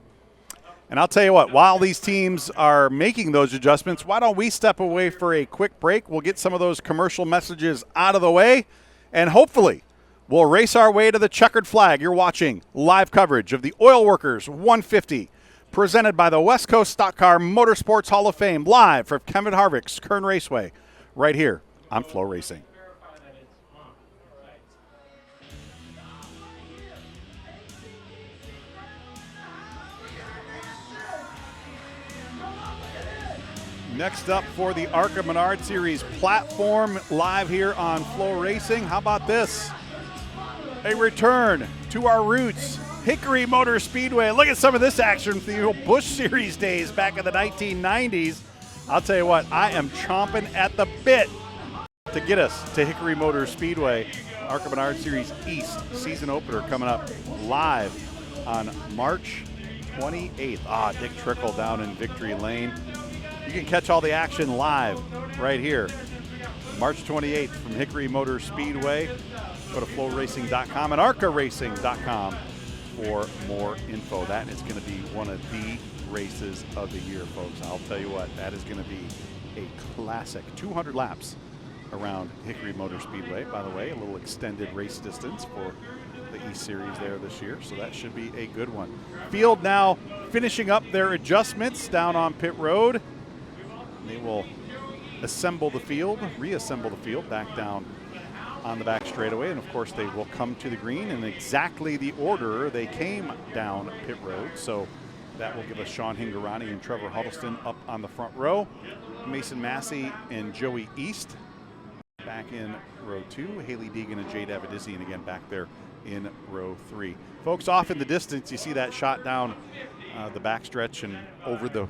And I'll tell you what, while these teams are making those adjustments, why don't we step away for a quick break? We'll get some of those commercial messages out of the way, and hopefully we'll race our way to the checkered flag. You're watching live coverage of the Oil Workers 150, presented by the West Coast Stock Car Motorsports Hall of Fame, live from Kevin Harvick's Kern Raceway, right here on Flow Racing. Next up for the ARCA Menards Series platform, live here on Flow Racing. How about this? A return to our roots, Hickory Motor Speedway. Look at some of this action from the old Busch Series days back in the 1990s. I'll tell you what, I am chomping at the bit to get us to Hickory Motor Speedway. ARCA Menards Series East season opener coming up live on March 28th. Dick Trickle down in Victory Lane. You can catch all the action live right here, March 28th from Hickory Motor Speedway. Go to flowracing.com and arcaracing.com for more info. That is going to be one of the races of the year, folks. I'll tell you what, that is going to be a classic. 200 laps around Hickory Motor Speedway. By the way, a little extended race distance for the East Series there this year, so that should be a good one. Field now finishing up their adjustments down on pit road. They will assemble the field, reassemble the field back down on the back straightaway, and of course they will come to the green in exactly the order they came down pit road. So that will give us Sean Hingorani and Trevor Huddleston up on the front row, Mason Massey and Joey East back in row 2, Haley Deegan and Jade Avedizian again back there in row 3. Folks, off in the distance, you see that shot down the backstretch and over the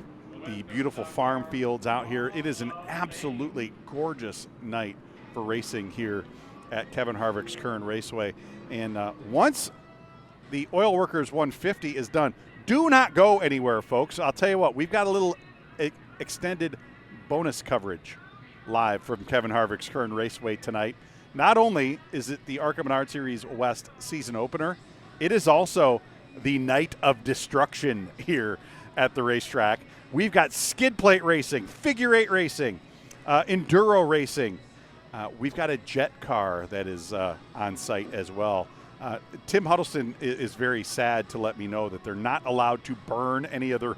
beautiful farm fields out here. It is an absolutely gorgeous night for racing here at Kevin Harvick's Kern Raceway. And once the Oil Workers 150 is done, do not go anywhere, folks. I'll tell you what, we've got a little extended bonus coverage live from Kevin Harvick's Kern Raceway tonight. Not only is it the ARCA Menards Series West season opener, it is also the night of destruction here at the racetrack. We've got skid plate racing, figure eight racing, enduro racing. We've got a jet car that is on site as well. Tim Huddleston is very sad to let me know that they're not allowed to burn any other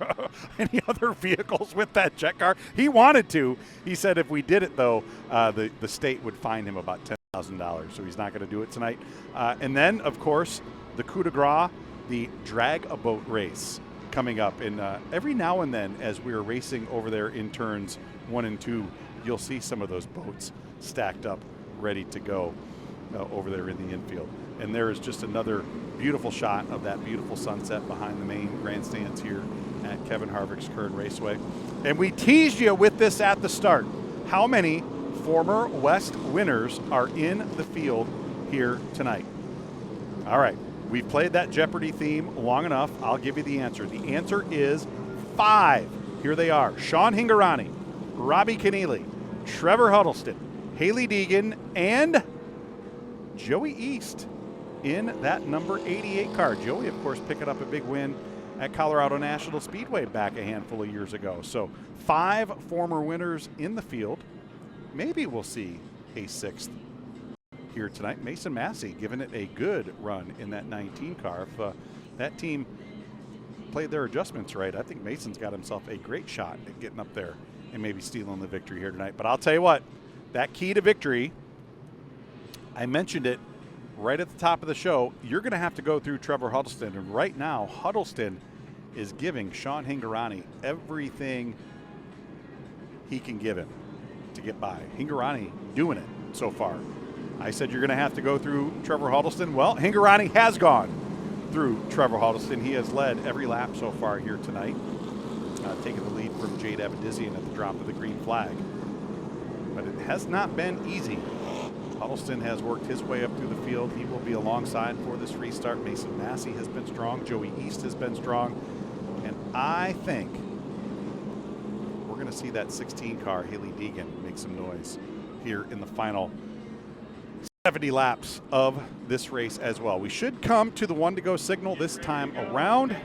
vehicles with that jet car. He wanted to. He said if we did it, though, the state would fine him about $10,000, so he's not going to do it tonight. And then, of course, the coup de grace, the drag-a-boat race coming up. And every now and then, as we're racing over there in turns 1 and 2, you'll see some of those boats stacked up, ready to go over there in the infield. And there is just another beautiful shot of that beautiful sunset behind the main grandstands here at Kevin Harvick's Kern Raceway. And we teased you with this at the start. How many former West winners are in the field here tonight? All right. We've played that Jeopardy theme long enough. I'll give you the answer. The answer is 5. Here they are. Sean Hingorani, Robbie Keneally, Trevor Huddleston, Haley Deegan, and Joey East in that number 88 car. Joey, of course, picking up a big win at Colorado National Speedway back a handful of years ago. So 5 former winners in the field. Maybe we'll see a 6th here tonight. Mason Massey giving it a good run in that 19 car. If that team played their adjustments right, I think Mason's got himself a great shot at getting up there and maybe stealing the victory here tonight. But I'll tell you what, that key to victory, I mentioned it right at the top of the show, you're going to have to go through Trevor Huddleston. And right now, Huddleston is giving Sean Hingorani everything he can give him to get by. Hingorani doing it so far. I said you're going to have to go through Trevor Huddleston. Well, Hingorani has gone through Trevor Huddleston. He has led every lap so far here tonight, taking the lead from Jade Avedizian at the drop of the green flag. But it has not been easy Huddleston has worked his way up through the field. He will be alongside for this restart. Mason Massey has been strong. Joey East has been strong. And I think we're going to see that 16 car, Haley Deegan, make some noise here in the final 70 laps of this race as well. We should come to the 1 to go signal this time around,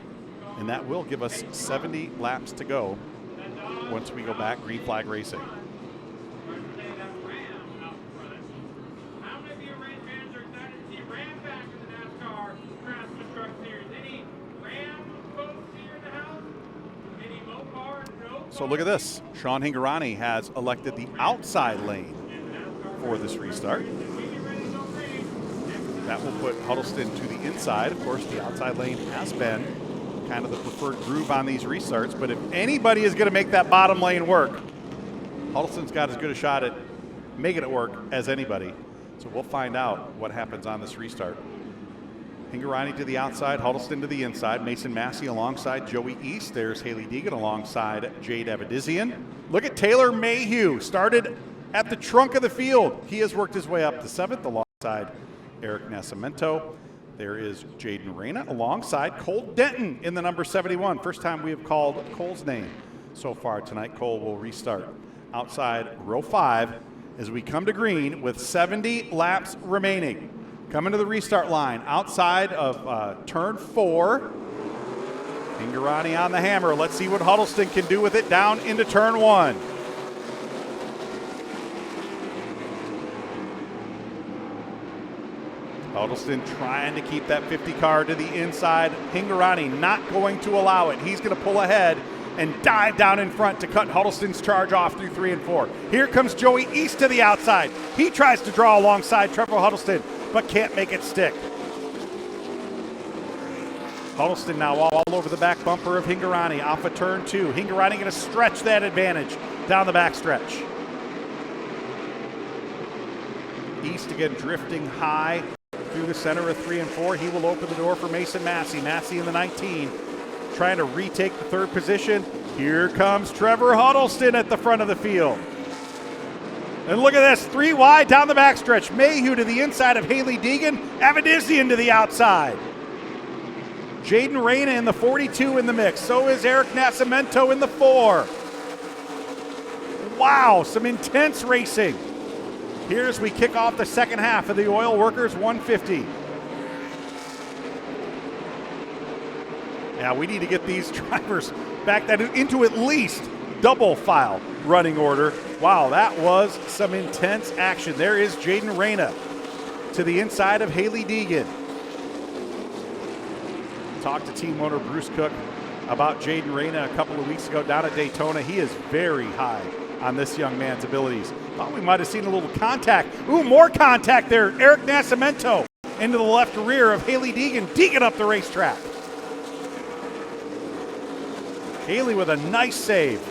and that will give us 70 laps to go once we go back green flag racing. So look at this. Sean Hingorani has elected the outside lane for this restart. That will put Huddleston to the inside. Of course, the outside lane has been kind of the preferred groove on these restarts, but if anybody is going to make that bottom lane work, Huddleston's got as good a shot at making it work as anybody. So we'll find out what happens on this restart. Hingorani to the outside, Huddleston to the inside, Mason Massey alongside Joey East. There's Haley Deegan alongside Jade Avedizian. Look at Taylor Mayhew, started at the trunk of the field. He has worked his way up to 7th alongside Eric Nascimento. There is Jaden Reyna alongside Cole Denton in the number 71. First time we have called Cole's name so far tonight. Cole will restart outside row 5 as we come to green with 70 laps remaining. Coming to the restart line outside of turn 4. Hingorani on the hammer. Let's see what Huddleston can do with it down into turn 1. Huddleston trying to keep that 50 car to the inside. Hingorani not going to allow it. He's going to pull ahead and dive down in front to cut Huddleston's charge off through 3 and 4. Here comes Joey East to the outside. He tries to draw alongside Trevor Huddleston, but can't make it stick. Huddleston now all over the back bumper of Hingorani off of turn 2. Hingorani going to stretch that advantage down the back stretch. East again drifting high through the center of 3 and 4. He will open the door for Mason Massey. Massey in the 19, trying to retake the 3rd position. Here comes Trevor Huddleston at the front of the field. And look at this, 3 wide down the backstretch. Mayhew to the inside of Haley Deegan, Avedizian to the outside. Jaden Reyna in the 42 in the mix. So is Eric Nascimento in the 4. Wow, some intense racing. Here's we kick off the second half of the Oil Workers 150. Now we need to get these drivers back into at least double file running order. Wow, that was some intense action. There is Jaden Reyna to the inside of Haley Deegan. Talked to team owner Bruce Cook about Jaden Reyna a couple of weeks ago down at Daytona. He is very high on this young man's abilities. Thought we might have seen a little contact. Ooh, more contact there. Eric Nascimento into the left rear of Haley Deegan. Deegan up the racetrack. Haley with a nice save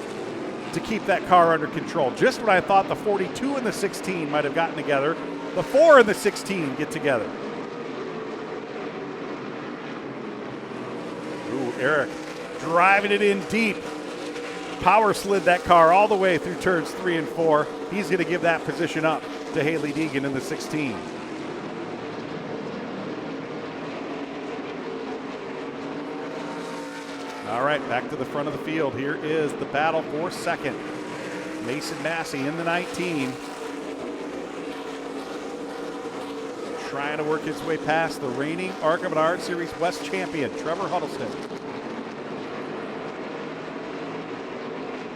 to keep that car under control. Just when I thought the 42 and the 16 might have gotten together, the 4 and the 16 get together. Ooh, Eric driving it in deep. Power slid that car all the way through turns 3 and 4. He's going to give that position up to Haley Deegan in the 16. All right, back to the front of the field. Here is the battle for second. Mason Massey in the 19. Trying to work his way past the reigning ARCA Menards Series West champion, Trevor Huddleston.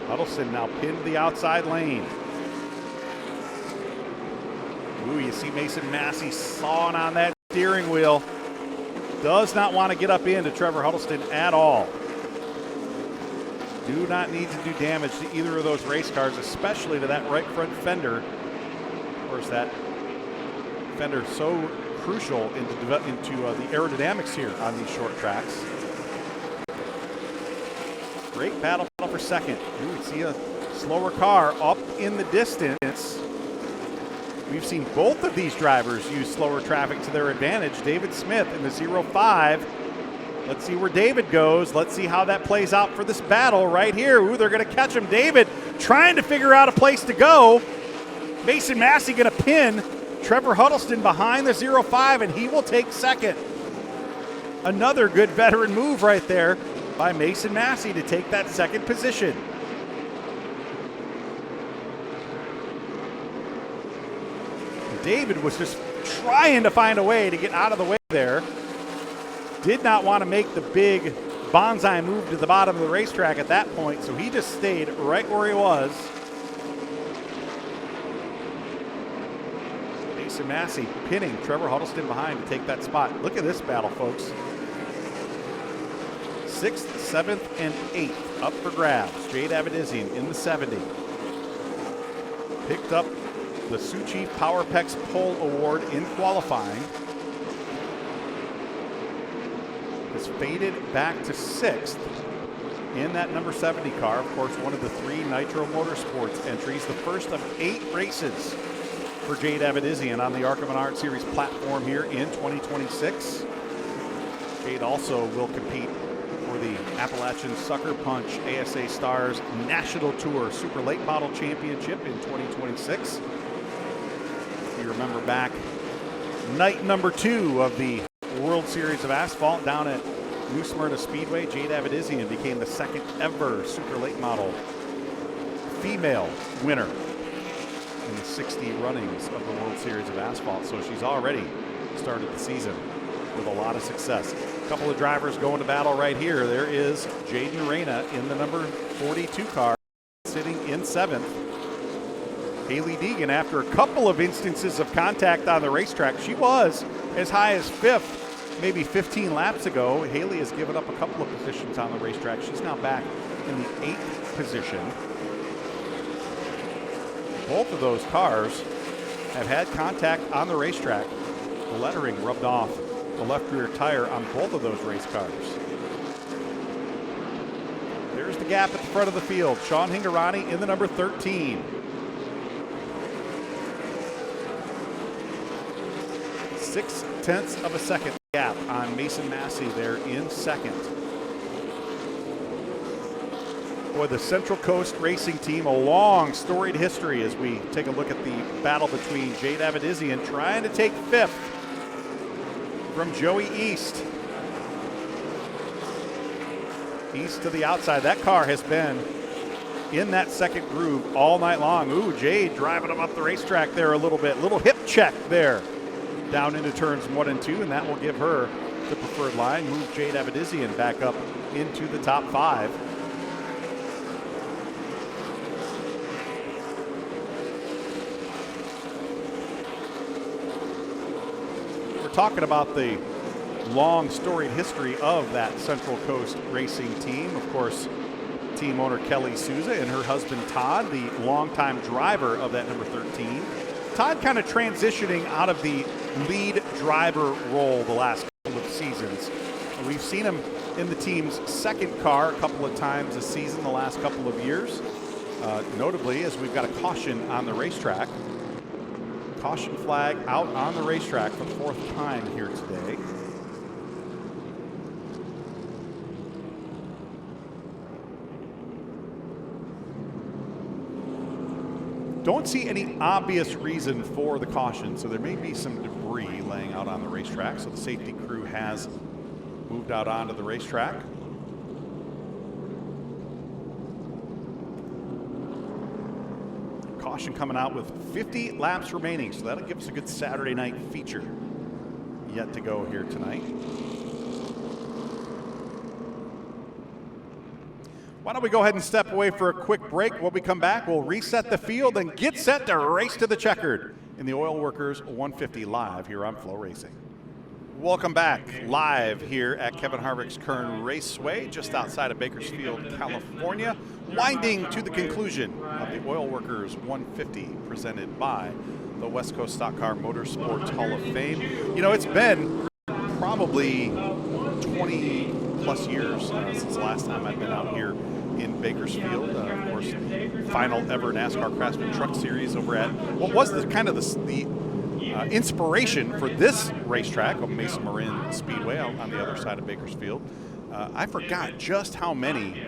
Huddleston now pinned to the outside lane. Ooh, you see Mason Massey sawing on that steering wheel. Does not want to get up into Trevor Huddleston at all. Do not need to do damage to either of those race cars, especially to that right front fender. Of course, that fender so crucial into the aerodynamics here on these short tracks. Great battle for second. Ooh, we see a slower car up in the distance. We've seen both of these drivers use slower traffic to their advantage. David Smith in the 0-5. Let's see where David goes. Let's see how that plays out for this battle right here. Ooh, they're going to catch him. David trying to figure out a place to go. Mason Massey going to pin Trevor Huddleston behind the 0-5, and he will take second. Another good veteran move right there by Mason Massey to take that second position. David was just trying to find a way to get out of the way there. Did not want to make the big bonsai move to the bottom of the racetrack at that point, so he just stayed right where he was. Mason Massey pinning Trevor Huddleston behind to take that spot. Look at this battle, folks. 6th, 7th, and 8th up for grabs. Jade Avedizian in the 70. Picked up the Sioux Chief PowerPex Pole Award in qualifying. Has faded back to 6th in that number 70 car. Of course, one of the 3 Nitro Motorsports entries. The first of 8 races for Jade Avedizian on the ARCA Menards Series platform here in 2026. Jade also will compete for the Appalachian Sucker Punch ASA Stars National Tour Super Late Model Championship in 2026. If you remember back, night number 2 of the World Series of Asphalt down at New Smyrna Speedway, Jade Avedizian became the second ever Super Late Model female winner in the 60 runnings of the World Series of Asphalt. So she's already started the season with a lot of success. A couple of drivers going to battle right here. There is Jaden Urena in the number 42 car, sitting in 7th. Haley Deegan, after a couple of instances of contact on the racetrack, she was as high as 5th maybe 15 laps ago. Haley has given up a couple of positions on the racetrack. She's now back in the 8th position. Both of those cars have had contact on the racetrack. The lettering rubbed off the left rear tire on both of those race cars. There's the gap at the front of the field. Sean Hingarani in the number 13. 0.6 of a second gap on Mason Massey there in 2nd. Boy, the Central Coast Racing Team, a long storied history as we take a look at the battle between Jade Avedizian trying to take 5th from Joey East. East to the outside. That car has been in that second groove all night long. Ooh, Jade driving him up the racetrack there a little bit. Little hip check there down into turns 1 and 2, and that will give her the preferred line. Move Jade Avedizian back up into the top 5. We're talking about the long storied history of that Central Coast Racing Team. Of course, team owner Kelly Souza and her husband Todd, the longtime driver of that number 13. Todd kind of transitioning out of the lead driver role the last couple of seasons. We've seen him in the team's 2nd car a couple of times this season the last couple of years. Notably, as we've got a caution on the racetrack. Caution flag out on the racetrack for the 4th time here today. Don't see any obvious reason for the caution, so there may be some debris laying out on the racetrack. So the safety crew has moved out onto the racetrack. Caution coming out with 50 laps remaining, so that'll give us a good Saturday night feature yet to go here tonight. Why don't we go ahead and step away for a quick break? When we come back, we'll reset the field and get set to race to the checkered in the Oil Workers 150 live here on Flow Racing. Welcome back live here at Kevin Harvick's Kern Raceway, just outside of Bakersfield, California, winding to the conclusion of the Oil Workers 150 presented by the West Coast Stock Car Motorsports Hall of Fame. You know, it's been probably 20 plus years since the last time I've been out here in Bakersfield. Of course, final ever NASCAR Craftsman Truck Series over at what was the inspiration for this racetrack of Mesa Marin Speedway on the other side of Bakersfield. I forgot just how many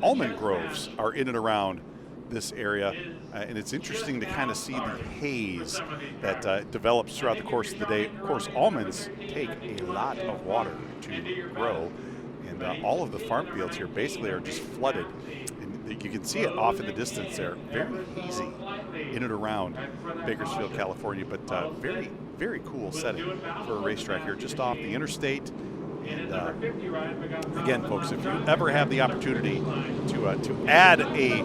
almond groves are in and around this area, and it's interesting to kind of see the haze that develops throughout the course of the day. Of course, almonds take a lot of water to grow, and all of the farm fields here basically are just flooded. And you can see it off in the distance there. Very hazy in and around Bakersfield, California, but very, very cool setting for a racetrack here just off the interstate. And again, folks, if you ever have the opportunity to add a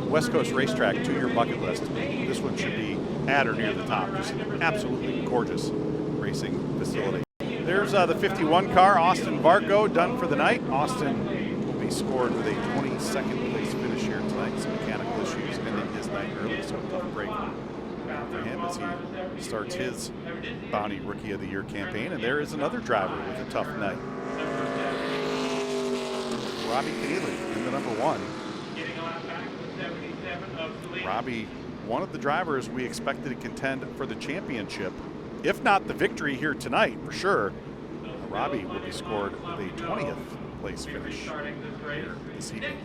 West Coast racetrack to your bucket list, this one should be at or near the top. Just an absolutely gorgeous racing facility. There's the 51 car, Austin Varco, done for the night. Austin will be scored with a 22nd place finish here tonight. Some mechanical issues ending his night early, so a tough break for him as he starts his Bounty Rookie of the Year campaign. And there is another driver with a tough night. Robbie Daly in the number 1. Robbie, one of the drivers we expected to contend for the championship, if not the victory here tonight, for sure. Robbie will be scored with a 20th place finish here this evening.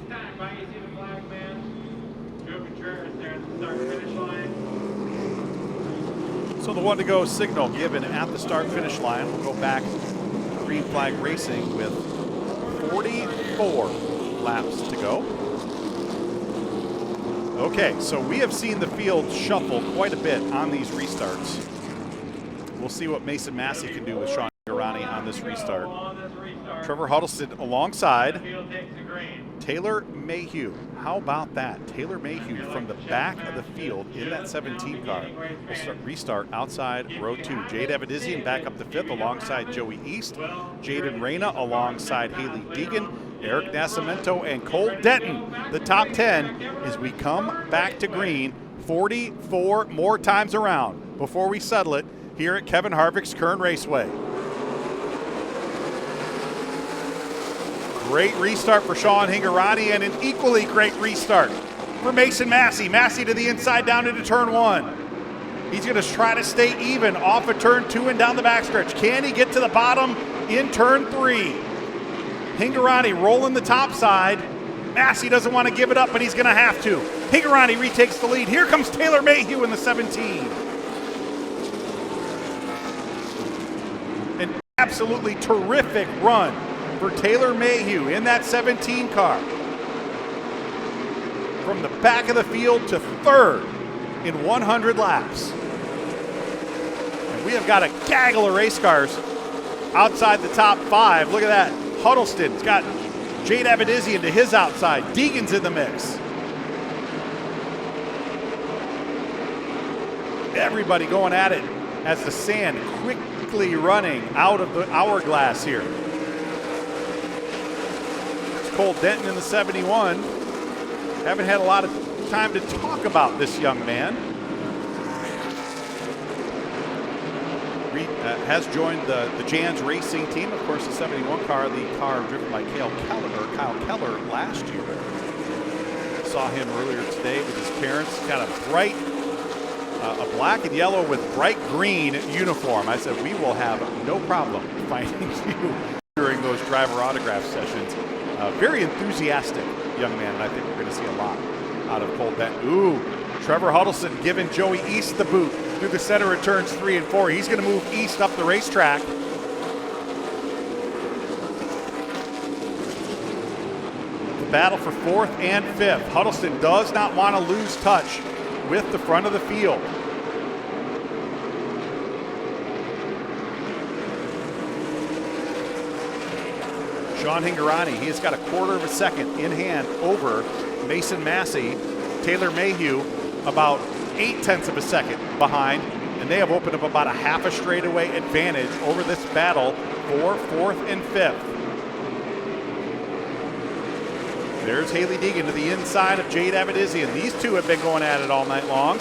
So the 1 to go signal given at the start finish line. We'll go back to green flag racing with 44 laps to go. Okay, so we have seen the field shuffle quite a bit on these restarts. We'll see what Mason Massey can do with Sean Garani on this restart. Trevor Huddleston alongside Taylor Mayhew. How about that? Taylor Mayhew from the back of the field in that 17 car. We'll restart outside row 2. Jade Evedizian back up the 5th alongside Joey East. Jaden Reyna alongside Haley Deegan. Eric Nascimento and Cole Denton, the top 10 as we come back to green 44 more times around before we settle it here at Kevin Harvick's Kern Raceway. Great restart for Sean Hingorani and an equally great restart for Mason Massey. Massey to the inside down into turn 1. He's going to try to stay even off of turn 2 and down the backstretch. Can he get to the bottom in turn 3? Hingorani rolling the top side. Massey doesn't want to give it up, but he's going to have to. Hingorani retakes the lead. Here comes Taylor Mayhew in the 17. An absolutely terrific run for Taylor Mayhew in that 17 car. From the back of the field to 3rd in 100 laps. And we have got a gaggle of race cars outside the top 5. Look at that. Huddleston's got Jade Evedizian to his outside. Deegan's in the mix. Everybody going at it as the sand quickly running out of the hourglass here. It's Cole Denton in the 71. Haven't had a lot of time to talk about this young man. Has joined the Jans Racing team. Of course, the 71 car, the car driven by Kyle Keller last year. Saw him earlier today with his parents. Got a bright, a black and yellow with bright green uniform. I said, we will have no problem finding you during those driver autograph sessions. Very enthusiastic young man, and I think we're going to see a lot out of Cole Denton. Ooh, Trevor Huddleston giving Joey East the boot through the center of turns 3 and 4. He's going to move East up the racetrack. The battle for 4th and 5th. Huddleston does not want to lose touch with the front of the field. Sean Hingorani, he has got a 1/4 of a second in hand over Mason Massey. Taylor Mayhew about 0.8 of a second behind, and they have opened up about a half a straightaway advantage over this battle for 4th and 5th. There's Haley Deegan to the inside of Jade Evedizian. These two have been going at it all night long.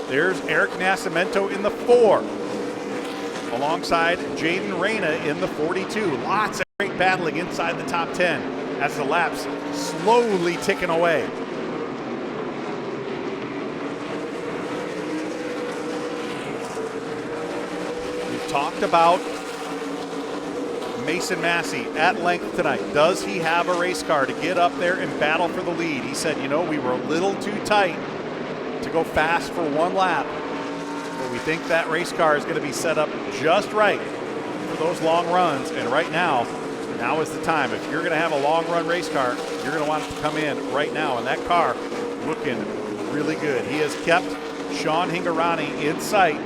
There's Eric Nascimento in the 4, alongside Jaden Reyna in the 42. Lots of great battling inside the top 10 as the laps slowly ticking away. We've talked about Mason Massey at length tonight. Does he have a race car to get up there and battle for the lead? He said, you know, we were a little too tight to go fast for one lap, but we think that race car is going to be set up just right for those long runs. And right now is the time. If you're going to have a long run race car, you're going to want it to come in right now. And that car looking really good. He has kept Sean Hingorani in sight.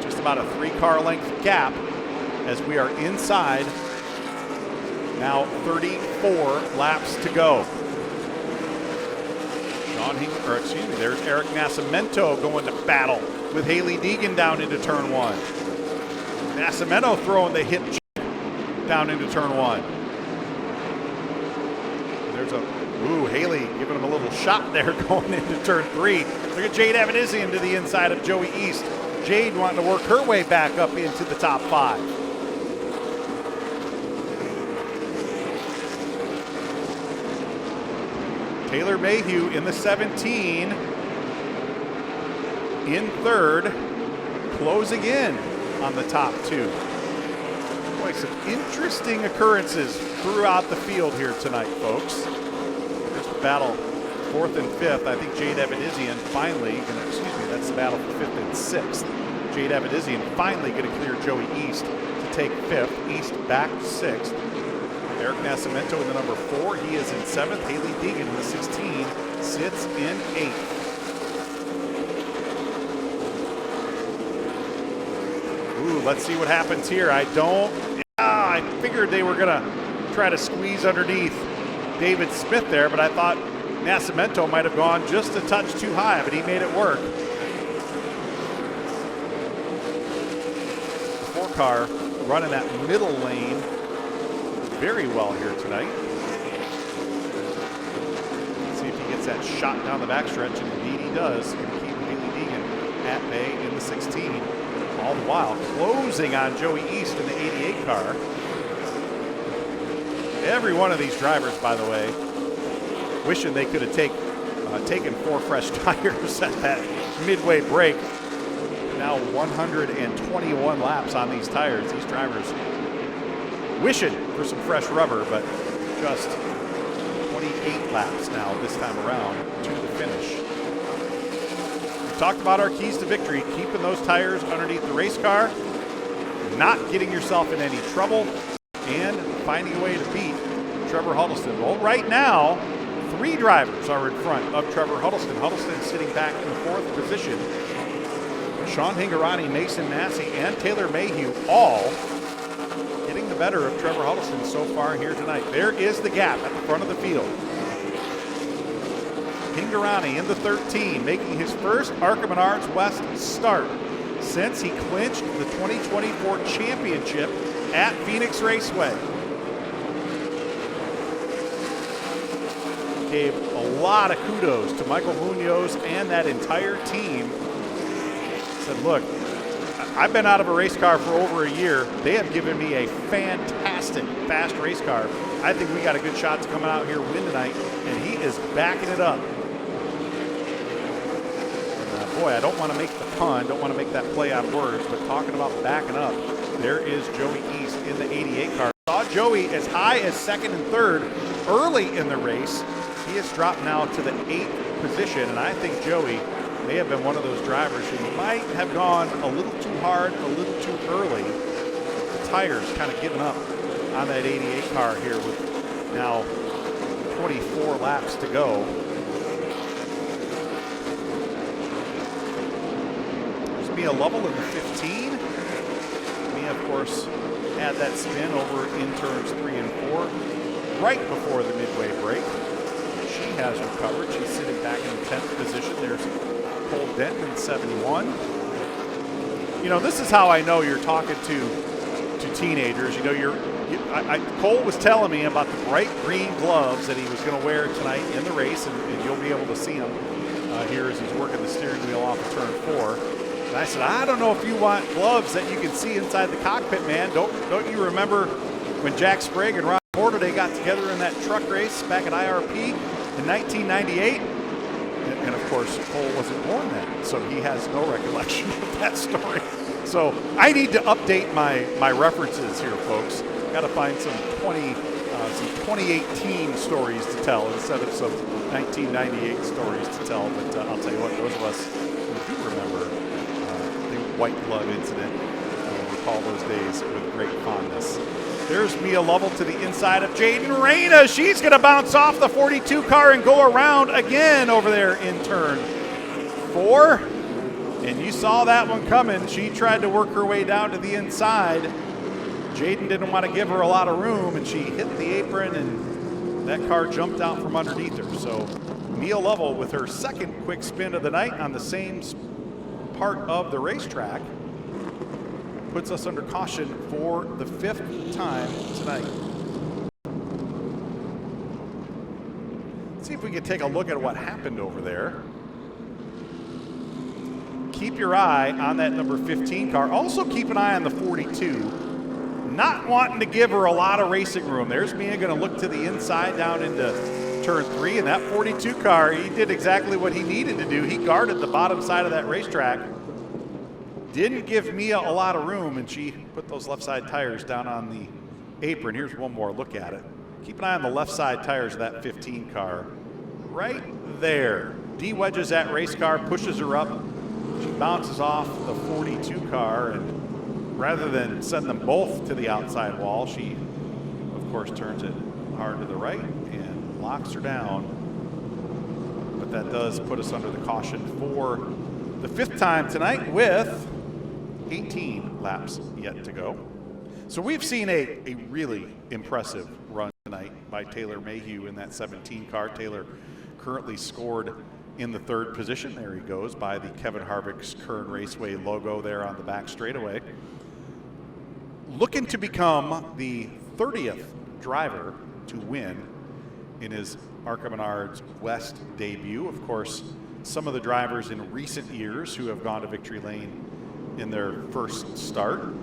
Just about a 3-car length gap as we are inside. Now 34 laps to go. There's Eric Nascimento going to battle with Haley Deegan down into turn 1. Nascimento throwing the hit down into turn 1. There's Haley giving him a little shot there going into turn 3. Look at Jade Avedizian to the inside of Joey East. Jade wanting to work her way back up into the top 5. Taylor Mayhew in the 17, in third, closing in on the top 2. Boy, some interesting occurrences throughout the field here tonight, folks. There's the battle 4th and 5th. I think Jade Avedizian finally, that's the battle for 5th and 6th. Jade Avedizian finally going to clear Joey East to take 5th. East back 6th. Eric Nascimento in the number 4. He is in 7th. Haley Deegan in the 16 sits in 8th. Let's see what happens here. I figured they were going to try to squeeze underneath David Smith there, but I thought Nascimento might have gone just a touch too high, but he made it work. The 4-car running that middle lane very well here tonight. Let's see if he gets that shot down the backstretch, and indeed he does. Going to keep Haley Deegan at bay in the 16. All the while closing on Joey East in the 88 car. Every one of these drivers, by the way, wishing they could have taken 4 fresh tires at that midway break. Now 121 laps on these tires. These drivers wishing for some fresh rubber, but just 28 laps now this time around to the finish. We talked about our keys to victory, keeping those tires underneath the race car, not getting yourself in any trouble, and finding a way to beat Trevor Huddleston. Well, right now, 3 drivers are in front of Trevor Huddleston. Huddleston sitting back in the 4th position. Sean Hingorani, Mason Massey, and Taylor Mayhew all getting the better of Trevor Huddleston so far here tonight. There is the gap at the front of the field. Hingorani in the 13, making his first ARCA Menards West start since he clinched the 2024 championship at Phoenix Raceway. Gave a lot of kudos to Michael Munoz and that entire team. Said, look, I've been out of a race car for over a year. They have given me a fantastic fast race car. I think we got a good shot to come out here and win tonight, and he is backing it up. Boy, I don't want to make the pun, don't want to make that play on words, but talking about backing up, there is Joey East in the 88 car. Saw Joey as high as 2nd and 3rd early in the race. He has dropped now to the 8th position, and I think Joey may have been one of those drivers who might have gone a little too hard, a little too early. The tires kind of giving up on that 88 car here with now 24 laps to go. There's Mia Lovell in the 15. Mia, of course, had that spin over in turns 3 and 4 right before the midway break. She has recovered. She's sitting back in the 10th position. There's Cole Denton in 71. You know, this is how I know you're talking to teenagers. You know, Cole was telling me about the bright green gloves that he was going to wear tonight in the race, and you'll be able to see him here as he's working the steering wheel off of turn 4. And I said, I don't know if you want gloves that you can see inside the cockpit, man. Don't you remember when Jack Sprague and Ron Porter, they got together in that truck race back at IRP in 1998? And of course, Cole wasn't born then, so he has no recollection of that story. So I need to update my references here, folks. Got to find some 2018 stories to tell instead of some 1998 stories to tell. But I'll tell you what, those of us who do remember the white glove incident recall those days with great fondness. There's Mia Lovell to the inside of Jaden Reyna. She's going to bounce off the 42 car and go around again over there in turn 4. And you saw that one coming. She tried to work her way down to the inside. Jaden didn't want to give her a lot of room, and she hit the apron, and that car jumped out from underneath her. So Mia Lovell with her second quick spin of the night on the same part of the racetrack puts us under caution for the 5th time tonight. Let's see if we can take a look at what happened over there. Keep your eye on that number 15 car. Also keep an eye on the 42. Not wanting to give her a lot of racing room. There's Mia going to look to the inside down into turn 3, and that 42 car, he did exactly what he needed to do. He guarded the bottom side of that racetrack. Didn't give Mia a lot of room, and she put those left side tires down on the apron. Here's one more look at it. Keep an eye on the left side tires of that 15 car. Right there. De-wedges that race car, pushes her up. She bounces off the 42 car, and rather than send them both to the outside wall, she, of course, turns it hard to the right and locks her down. But that does put us under the caution for the 5th time tonight with 18 laps yet to go. So we've seen a really impressive run tonight by Taylor Mayhew in that 17 car. Taylor currently scored in the 3rd position. There he goes by the Kevin Harvick's Kern Raceway logo there on the back straightaway. Looking to become the 30th driver to win in his ARCA Menards West debut. Of course, some of the drivers in recent years who have gone to victory lane in their first start.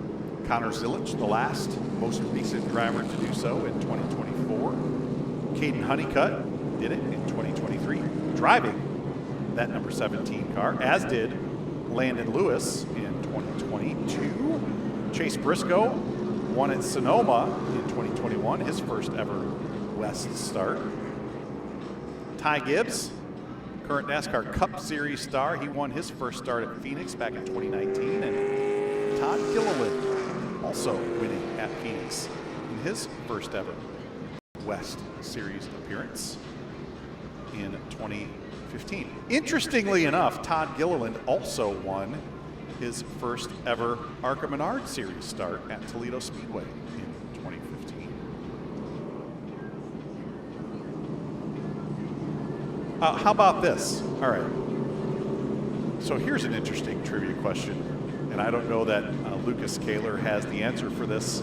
Connor Zilich, the last, most recent driver to do so in 2024. Caden Honeycutt did it in 2023, driving that number 17 car, as did Landon Lewis in 2022. Chase Briscoe won at Sonoma in 2021, his first ever West start. Ty Gibbs, current NASCAR Cup Series star, he won his first start at Phoenix back in 2019. And Todd Gilliland also winning at Phoenix in his first ever West Series appearance in 2015. Interestingly enough, Todd Gilliland also won his first ever ARCA Menards Series start at Toledo Speedway in 2015. How about this? All right. So here's an interesting trivia question, and I don't know that Lucas Kaler has the answer for this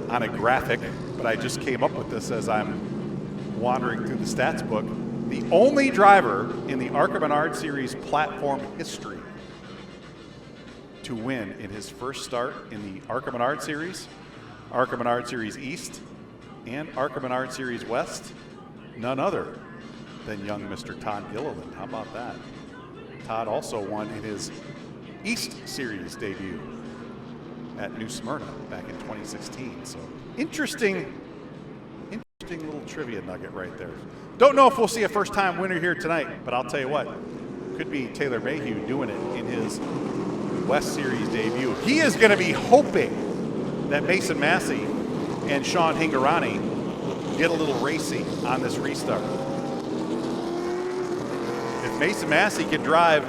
on a graphic, but I just came up with this as I'm wandering through the stats book. The only driver in the ARCA Menards Series platform history to win in his first start in the ARCA Menards Series, ARCA Menards Series East, and ARCA Menards Series West, none other than young Mr. Todd Gilliland. How about that? Todd also won in his East Series debut at New Smyrna back in 2016. So interesting little trivia nugget right there. Don't know if we'll see a first-time winner here tonight, but I'll tell you what, could be Taylor Mayhew doing it in his West Series debut. He is going to be hoping that Mason Massey and Sean Hingorani get a little racy on this restart. If Mason Massey can drive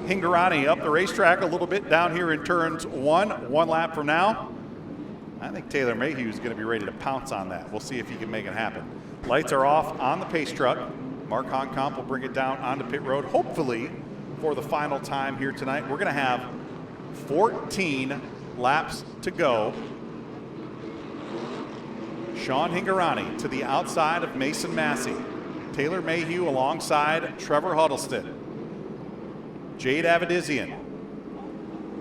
Hingorani up the racetrack a little bit down here in turns one lap from now, I think Taylor Mayhew is going to be ready to pounce on that. We'll see if he can make it happen. Lights are off on the pace truck. Mark Honkamp will bring it down onto pit road, hopefully for the final time here tonight. We're going to have 14 laps to go. Sean Hingorani to the outside of Mason Massey. Taylor Mayhew alongside Trevor Huddleston. Jade Avedizian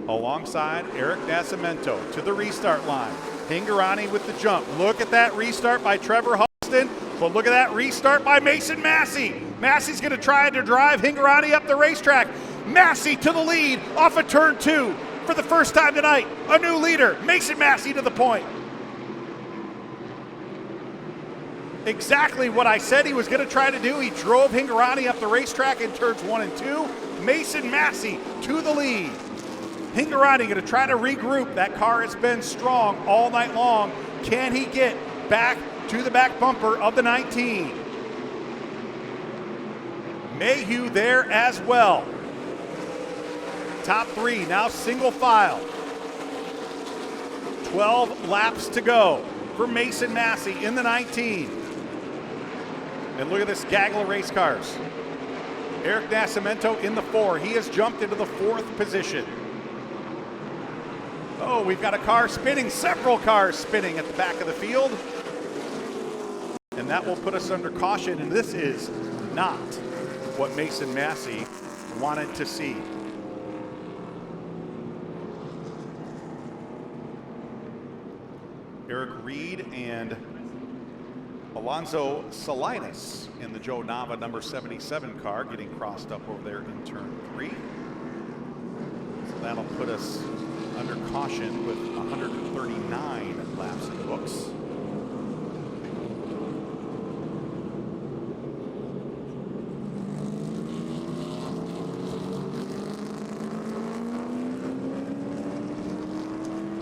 alongside Eric Nascimento to the restart line. Hingorani with the jump. Look at that restart by Trevor Huddleston, but look at that restart by Mason Massey. Massey's going to try to drive Hingorani up the racetrack. Massey to the lead off of turn 2. for the first time tonight, a new leader, Mason Massey to the point. Exactly what I said he was going to try to do. He drove Hingorani up the racetrack in turns 1 and 2. Mason Massey to the lead. Hingorani going to try to regroup. That car has been strong all night long. Can he get back to the back bumper of the 19? Mayhew there as well. Top 3 now single file. 12 laps to go for Mason Massey in the 19. And look at this gaggle of race cars. Eric Nascimento in the 4. He has jumped into the 4th position. Oh, we've got a car spinning, several cars spinning at the back of the field. And that will put us under caution, and this is not what Mason Massey wanted to see. Eric Reed and Alonso Salinas in the Joe Nava number 77 car getting crossed up over there in turn 3. So that'll put us under caution with 139 laps in the books.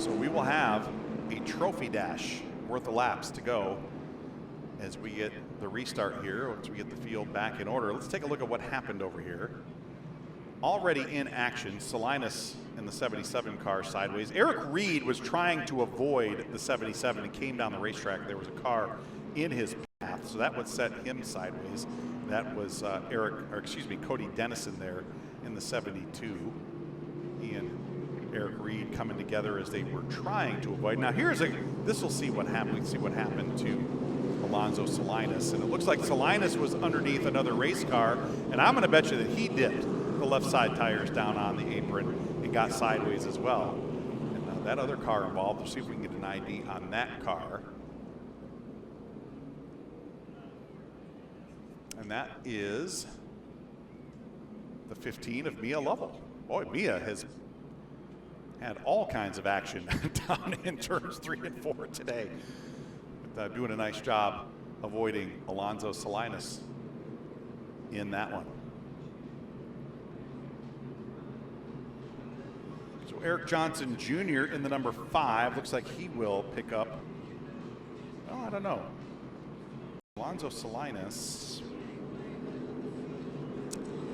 So we will have a trophy dash worth of laps to go as we get the restart here, once we get the field back in order. Let's take a look at what happened over here. Already in action, Salinas in the 77 car sideways. Eric Reed was trying to avoid the 77 and came down the racetrack. There was a car in his path, so that would set him sideways. That was Cody Dennison there in the 72. He and Eric Reed coming together as they were trying to avoid. Now this will see what happened. We can see what happened to Alonso Salinas, and it looks like Salinas was underneath another race car, and I'm going to bet you that he dipped the left side tires down on the apron and got sideways as well. And that other car involved, we'll see if we can get an ID on that car. And that is the 15 of Mia Lovell. Boy, Mia has had all kinds of action down in turns 3 and 4 today. Doing a nice job avoiding Alonso Salinas in that one. So Eric Johnson Jr. in the number 5. Looks like he will pick up, well, I don't know. Alonso Salinas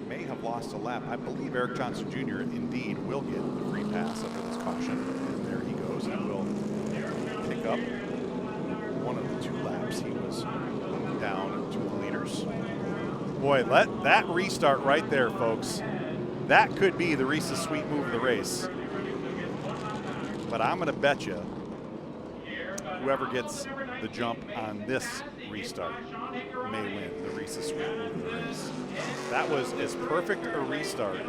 may have lost a lap. I believe Eric Johnson Jr. indeed will get the free pass under this caution. And there he goes. He will pick up one of the 2 laps. He was down to the leaders. Boy, let that restart right there, folks. That could be the Reese's Sweet move of the race. But I'm going to bet you whoever gets the jump on this restart may win the Reese's Sweet move of the race. That was as perfect a restart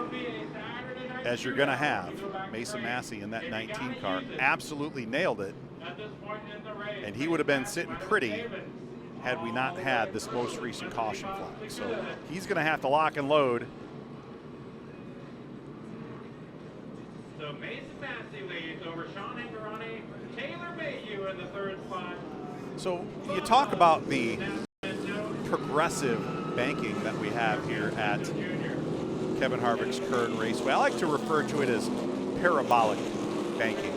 as you're going to have. Mason Massey in that 19 car absolutely nailed it. And he would have been sitting pretty had we not had this most recent caution flag. So he's going to have to lock and load. So Mason Massey leads over Sean Hingorani, Taylor Mayhew in the 3rd spot. So you talk about the progressive banking that we have here at Kevin Harvick's Kern Raceway. I like to refer to it as parabolic banking.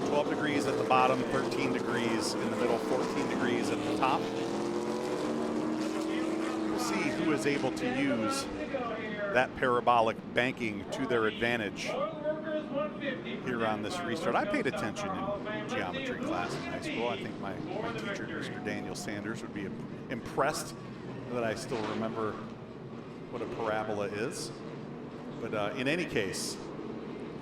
12 degrees at the bottom, 13 degrees in the middle, 14 degrees at the top. We'll see who is able to use that parabolic banking to their advantage here on this restart. I paid attention in geometry class in high school. I think my teacher, Mr. Daniel Sanders, would be impressed that I still remember what a parabola is. But in any case,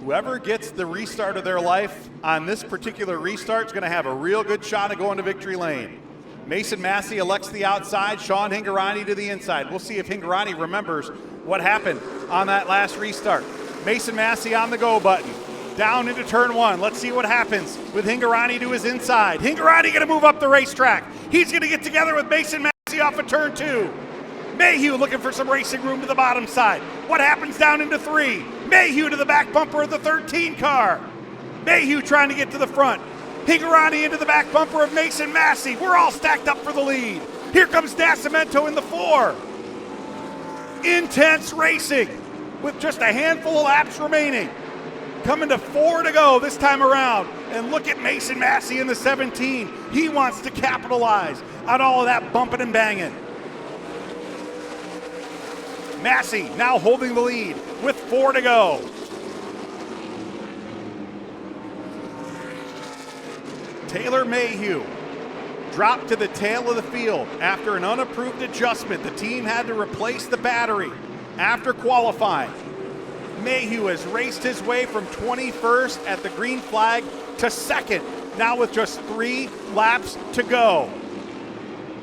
whoever gets the restart of their life on this particular restart is going to have a real good shot at going to victory lane. Mason Massey elects the outside, Sean Hingorani to the inside. We'll see if Hingorani remembers what happened on that last restart. Mason Massey on the go button, down into turn 1. Let's see what happens with Hingorani to his inside. Hingorani going to move up the racetrack. He's going to get together with Mason Massey off of turn 2. Mayhew looking for some racing room to the bottom side. What happens down into 3? Mayhew to the back bumper of the 13 car. Mayhew trying to get to the front. Hingorani into the back bumper of Mason Massey. We're all stacked up for the lead. Here comes Nascimento in the 4. Intense racing with just a handful of laps remaining. Coming to 4 to go this time around. And look at Mason Massey in the 17. He wants to capitalize on all of that bumping and banging. Massey now holding the lead with 4 to go. Taylor Mayhew dropped to the tail of the field after an unapproved adjustment. The team had to replace the battery after qualifying. Mayhew has raced his way from 21st at the green flag to 2nd, now with just 3 laps to go.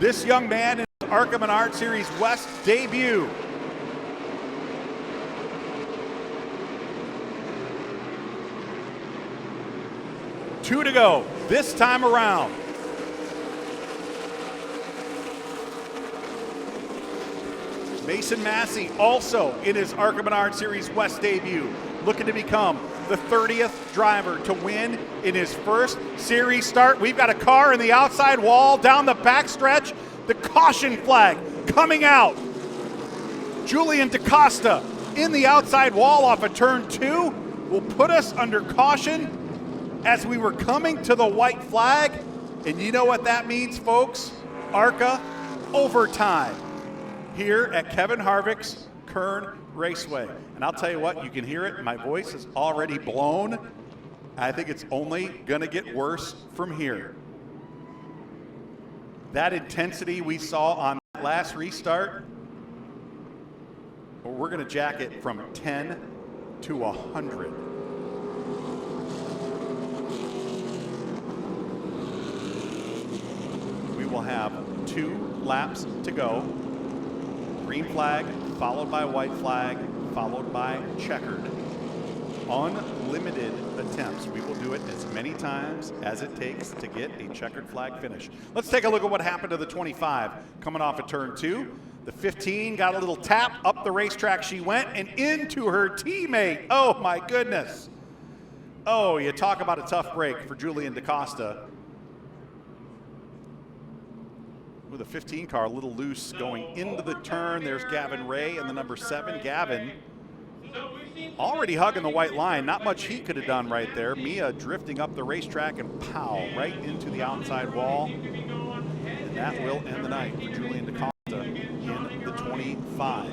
This young man in his ARCA Menards Series West debut. Two to go this time around. Mason Massey also in his ARCA Menards Series West debut, looking to become the 30th driver to win in his first series start. We've got a car in the outside wall down the backstretch. The caution flag coming out. Julian DaCosta in the outside wall off of turn 2 will put us under caution as we were coming to the white flag. And you know what that means, folks? ARCA overtime here at Kevin Harvick's Kern Raceway. And I'll tell you what, you can hear it. My voice is already blown. I think it's only going to get worse from here. That intensity we saw on that last restart, we're going to jack it from 10 to 100. We will have 2 laps to go. Green flag, followed by white flag, followed by checkered. Unlimited attempts. We will do it as many times as it takes to get a checkered flag finish. Let's take a look at what happened to the 25 coming off of turn 2. The 15 got a little tap, up the racetrack she went, and into her teammate. Oh my goodness. Oh, you talk about a tough break for Julian DaCosta. With a 15 car a little loose going into the turn. There's Gavin Ray and the number 7. Gavin already hugging the white line. Not much he could have done right there. Mia drifting up the racetrack and pow, right into the outside wall. And that will end the night for Julian DaCosta in the 25.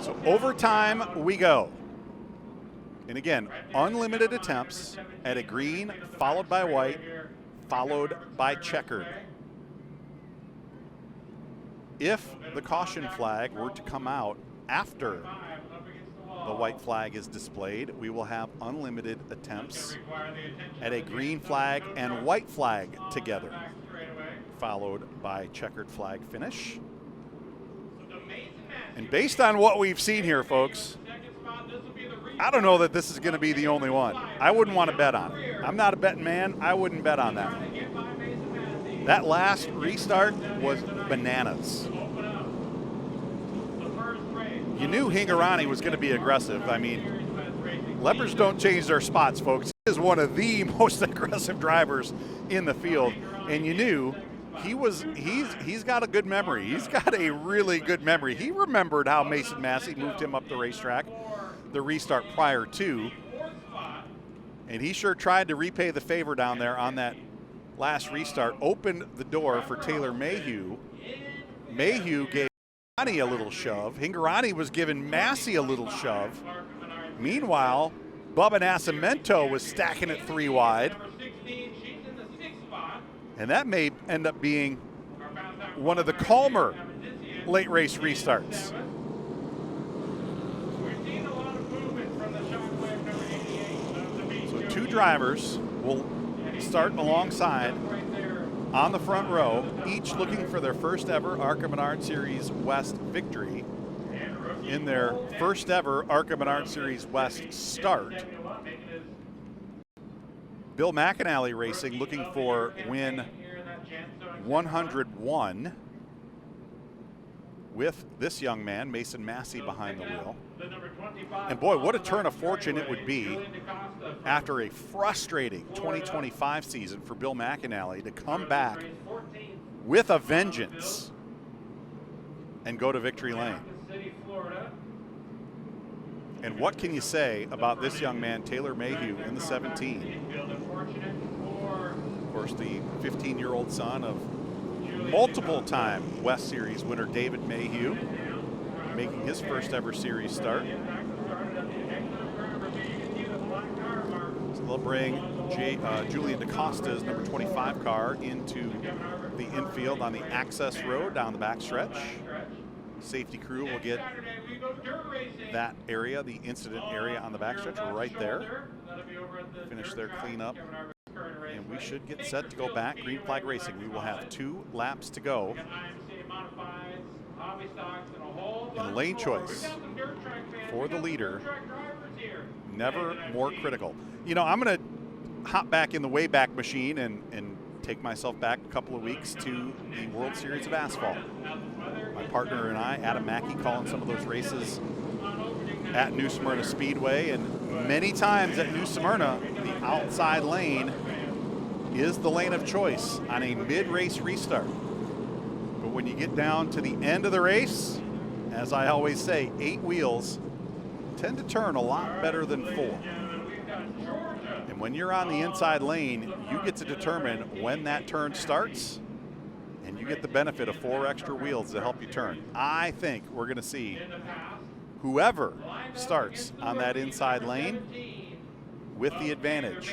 So overtime we go. And again, unlimited attempts at a green, followed by white, followed by checkered. If the caution flag were to come out after the white flag is displayed, we will have unlimited attempts at a green flag and white flag together, followed by checkered flag finish. And based on what we've seen here, folks, I don't know that this is going to be the only one. I wouldn't want to bet on it. I'm not a betting man. I wouldn't bet on that. That last restart was bananas. You knew Hingorani was going to be aggressive. I mean, leopards don't change their spots, folks. He is one of the most aggressive drivers in the field, and you knew he's got a good memory. He's got a really good memory. He remembered how Mason Massey moved him up the racetrack, the restart prior to, and he sure tried to repay the favor down there on that last restart. Opened the door for Taylor Mayhew. Mayhew gave Hingorani a little shove. Hingorani was giving Massey a little shove. Meanwhile, Bubba Nascimento was stacking it 3 wide. And that may end up being one of the calmer late race restarts. So 2 drivers will start alongside on the front row, each looking for their first ever ARCA Menards Series West victory in their first ever ARCA Menards Series West start. Bill McAnally Racing looking for win 101 with this young man, Mason Massey, behind the wheel. And boy, what a turn of fortune it would be after a frustrating 2025 season for Bill McAnally to come back with a vengeance and go to victory lane. And what can you say about this young man, Taylor Mayhew, in the 17? Of course, the 15-year-old son of multiple-time West Series winner David Mayhew, making his first ever series start. So they'll bring Julian DaCosta's number 25 car into the infield on the access road down the backstretch. Safety crew will get that area, the incident area on the backstretch right there. Finish their cleanup. And we should get set to go back. Green flag racing. We will have 2 laps to go. And lane choice for the leader, never more critical. You know, I'm going to hop back in the Wayback Machine and take myself back a couple of weeks to the World Series of Asphalt. My partner and I, Adam Mackey, calling some of those races at New Smyrna Speedway, and many times at New Smyrna, the outside lane is the lane of choice on a mid-race restart. But when you get down to the end of the race, as I always say, 8 wheels tend to turn a lot better than 4. And when you're on the inside lane, you get to determine when that turn starts, and you get the benefit of 4 extra wheels to help you turn. I think we're going to see whoever starts on that inside lane with the advantage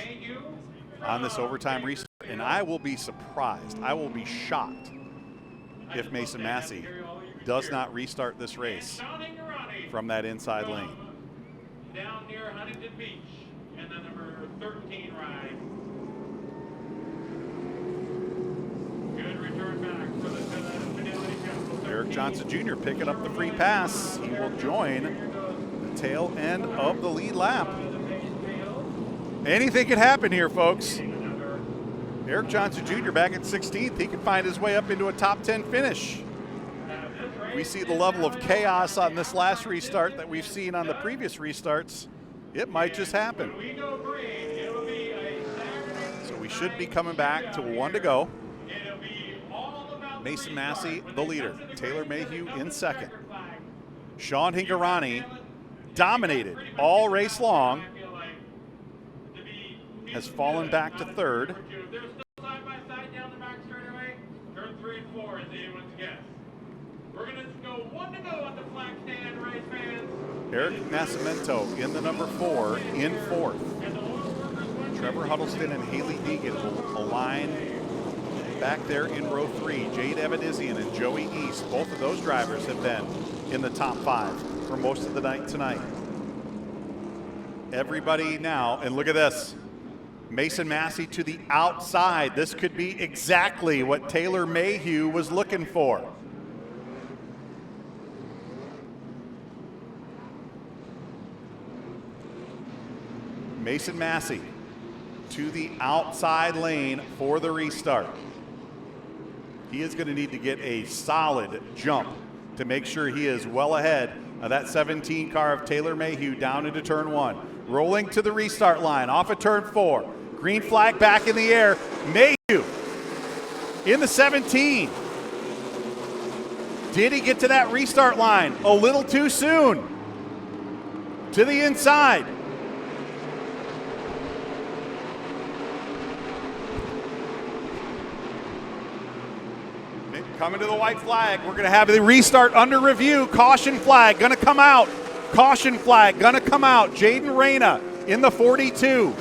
on this overtime restart. And I will be surprised, I will be shocked if Mason Massey does not restart this race from that inside lane. Down near Huntington Beach, and the number 13 ride. Good return back for the Fidelity Capital. Eric Johnson Jr. picking up the free pass. He will join the tail end of the lead lap. Anything could happen here, folks. Eric Johnson Jr. back at 16th. He could find his way up into a top 10 finish. We see the level of chaos on this last restart that we've seen on the previous restarts. It might just happen. So we should be coming back to 1 to go. Mason Massey, the leader. Taylor Mayhew in second. Sean Hingorani dominated all race long. Has fallen back to third. They're still side by side down the back straightaway. Turn 3 and 4 is anyone's guess. We're going to go 1 to go on the flag stand, race fans. Eric Nascimento in the number 4 in 4th. Trevor Huddleston and Haley Deegan will align back there in row 3. Jade Evanizian and Joey East, both of those drivers have been in the top 5 for most of the night tonight. Everybody now, and look at this. Mason Massey to the outside. This could be exactly what Taylor Mayhew was looking for. Mason Massey to the outside lane for the restart. He is going to need to get a solid jump to make sure he is well ahead of that 17 car of Taylor Mayhew down into turn 1. Rolling to the restart line off of turn 4. Green flag back in the air. Mayhew in the 17. Did he get to that restart line a little too soon? To the inside. Coming to the white flag. We're going to have the restart under review. Caution flag going to come out. Caution flag going to come out. Jaden Reyna in the 42.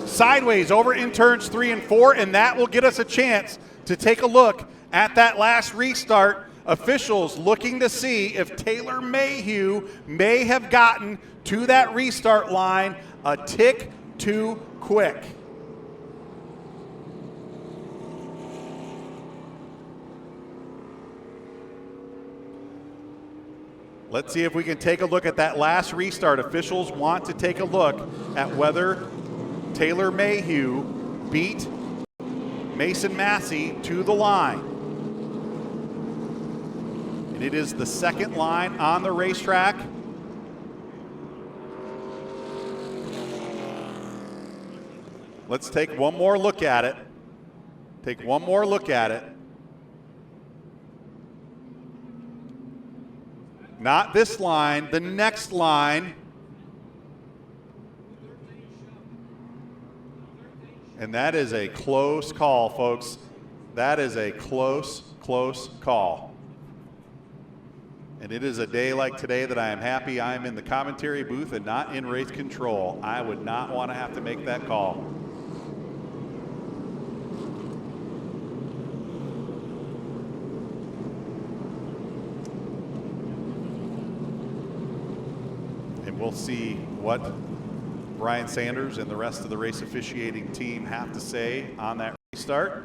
Sideways over in turns 3 and 4, and that will get us a chance to take a look at that last restart. Officials looking to see if Taylor Mayhew may have gotten to that restart line a tick too quick. Let's see if we can take a look at that last restart. Officials want to take a look at whether Taylor Mayhew beat Mason Massey to the line. And it is the second line on the racetrack. Let's take one more look at it. Take one more look at it. Not this line, the next line. And that is a close call, folks. That is a close call. And it is a day like today that I am happy I am in the commentary booth and not in race control. I would not want to have to make that call. And we'll see what Brian Sanders and the rest of the race officiating team have to say on that restart.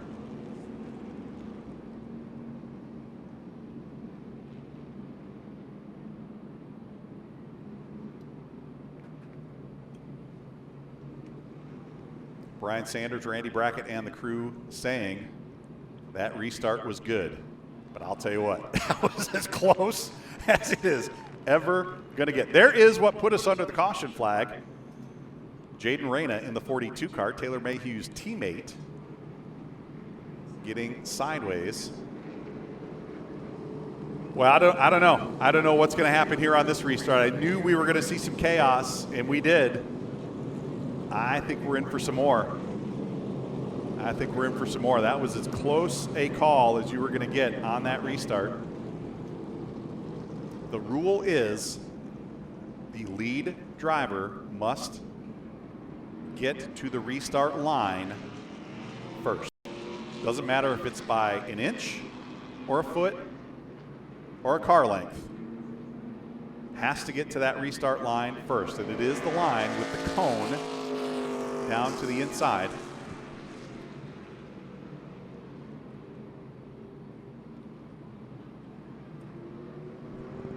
Brian Sanders, Randy Brackett, and the crew saying that restart was good. But I'll tell you what, that was as close as it is ever going to get. There is what put us under the caution flag. Jaden Reyna in the 42 car, Taylor Mayhew's teammate, getting sideways. Well, I don't know. I don't know what's going to happen here on this restart. I knew we were going to see some chaos, and we did. I think we're in for some more. I think we're in for some more. That was as close a call as you were going to get on that restart. The rule is the lead driver must get to the restart line first. Doesn't matter if it's by an inch or a foot or a car length. Has to get to that restart line first, and it is the line with the cone down to the inside.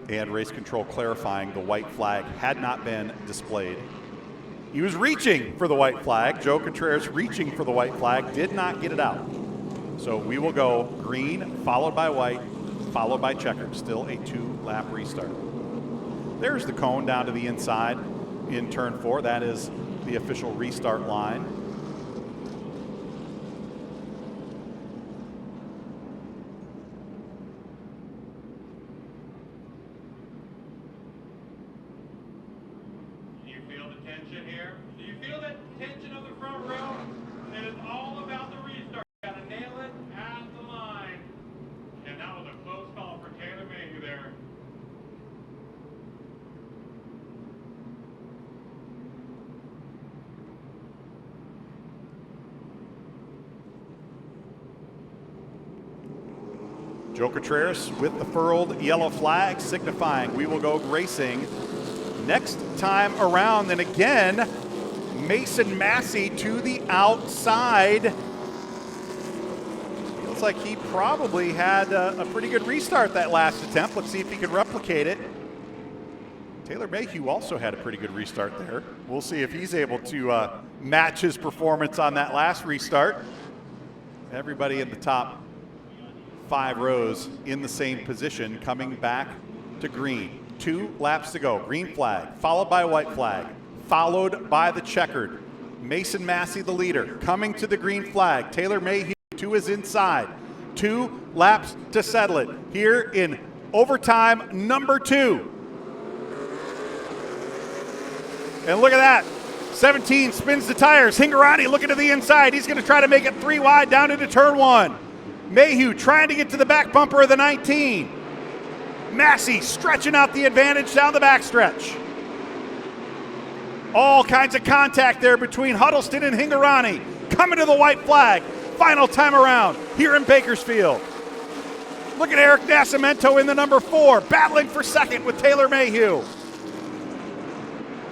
And race control clarifying the white flag had not been displayed. He was reaching for the white flag. Joe Contreras reaching for the white flag, did not get it out. So we will go green, followed by white, followed by checkered. Still a 2-lap restart. There's the cone down to the inside in turn 4. That is the official restart line. Do you feel the tension here? Do you feel the tension of the front row? And it's all about the restart. You gotta nail it at the line. And that was a close call for Taylor Mayhew there. Joe Contreras with the furled yellow flag signifying we will go racing next time around. And again, Mason Massey to the outside. Feels like he probably had a pretty good restart that last attempt. Let's see if he can replicate it. Taylor Mayhew also had a pretty good restart there. We'll see if he's able to match his performance on that last restart. Everybody in the top 5 rows in the same position, coming back to green. 2 laps to go. Green flag, followed by white flag, followed by the checkered. Mason Massey, the leader, coming to the green flag. Taylor Mayhew to his inside. 2 laps to settle it here in overtime number 2. And look at that. 17 spins the tires. Hingorani looking to the inside. He's going to try to make it 3 wide down into turn 1. Mayhew trying to get to the back bumper of the 19. Massey stretching out the advantage down the backstretch. All kinds of contact there between Huddleston and Hingorani. Coming to the white flag. Final time around here in Bakersfield. Look at Eric Nascimento in the number 4, battling for second with Taylor Mayhew.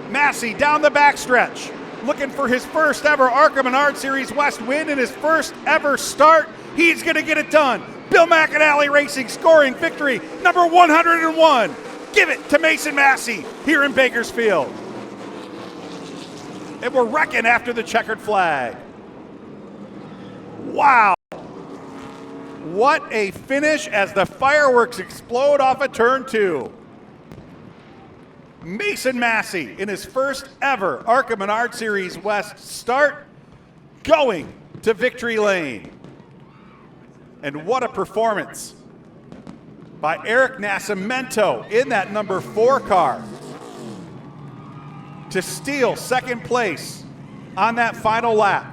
Massey down the backstretch, looking for his first ever ARCA Menards Series West win in his first ever start. He's going to get it done. Bill McAnally Racing scoring victory number 101. Give it to Mason Massey here in Bakersfield. And we're wrecking after the checkered flag. Wow. What a finish as the fireworks explode off of turn 2. Mason Massey in his first ever ARCA Menards Series West start going to victory lane. And what a performance by Eric Nascimento in that number 4 car to steal second place on that final lap.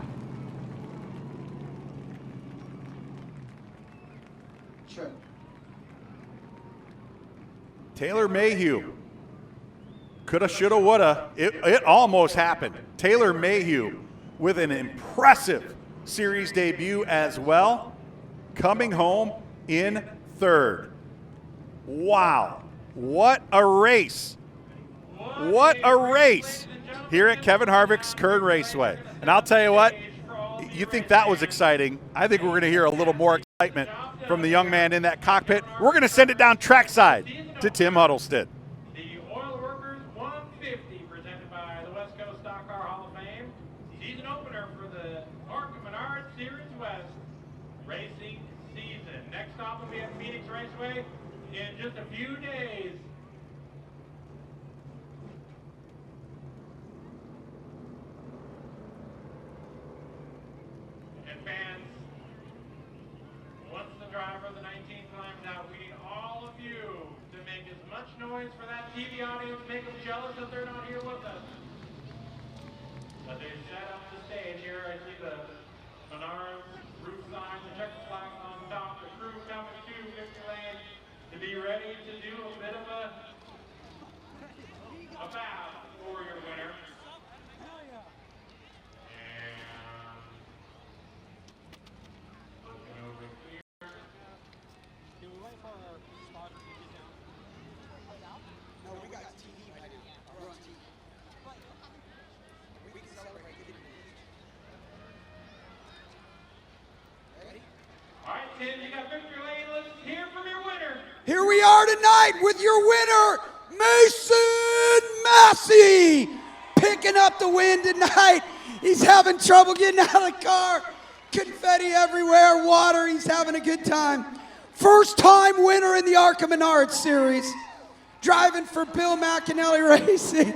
Sure. Taylor Mayhew. Coulda, shoulda, woulda. It almost happened. Taylor Mayhew with an impressive series debut as well, coming home in 3rd. Wow. What a race. What a race here at Kevin Harvick's Kern Raceway. And I'll tell you what, you think that was exciting. I think we're going to hear a little more excitement from the young man in that cockpit. We're going to send it down trackside to Tim Huddleston. The Oil Workers 150 presented by the West Coast Stock Car Hall of Fame. Season opener for the ARCA Menards Series West racing season. Next stop will be at Phoenix Raceway in just a few days. And fans, once the driver of the 19 climbs out, we need all of you to make as much noise for that TV audience, make them jealous that they're not here with us. But they set up the stage here. I see the Menards roof sign, the checker flag on top, the crew coming to victory lane to be ready to do a bit of a bow for your winner. And looking over here. Can we wait for our spot to get down? No, we got TV. We're on TV. We can celebrate. Ready? All right, Tim, you got victory lane. Let's hear from your winner. Here we are tonight with your winner, Mason Massey, picking up the win tonight. He's having trouble getting out of the car. Confetti everywhere, water. He's having a good time. First time winner in the ARCA Menards Series. Driving for Bill McAnally Racing.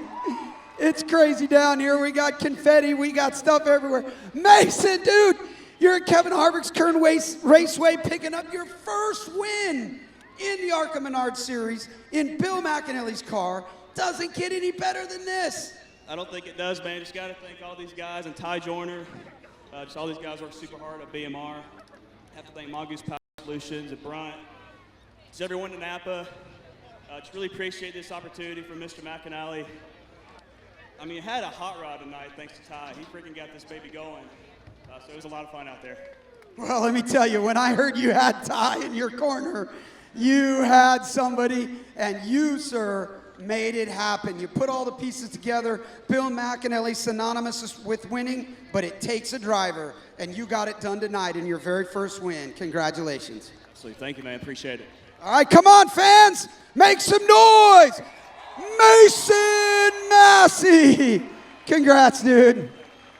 It's crazy down here. We got confetti. We got stuff everywhere. Mason, dude, you're at Kevin Harvick's Kern Raceway picking up your first win in the ARCA Menards Series in Bill McAnally's car. Doesn't get any better than this. I don't think it does, man. Just got to thank all these guys and Ty Joyner. Just all these guys work super hard at BMR. Have to thank Mongoose Power Solutions and Bryant. Just everyone in Napa. Just really appreciate this opportunity from Mr. McAnally. I mean, I had a hot rod tonight thanks to Ty. He freaking got this baby going. So it was a lot of fun out there. Well, let me tell you, when I heard you had Ty in your corner, you had somebody, and you, sir, made it happen. You put all the pieces together. Bill McAnally, synonymous with winning, but it takes a driver, and you got it done tonight in your very first win. Congratulations. Absolutely. Thank you, man. Appreciate it. All right, come on, fans. Make some noise. Mason Massey. Congrats, dude.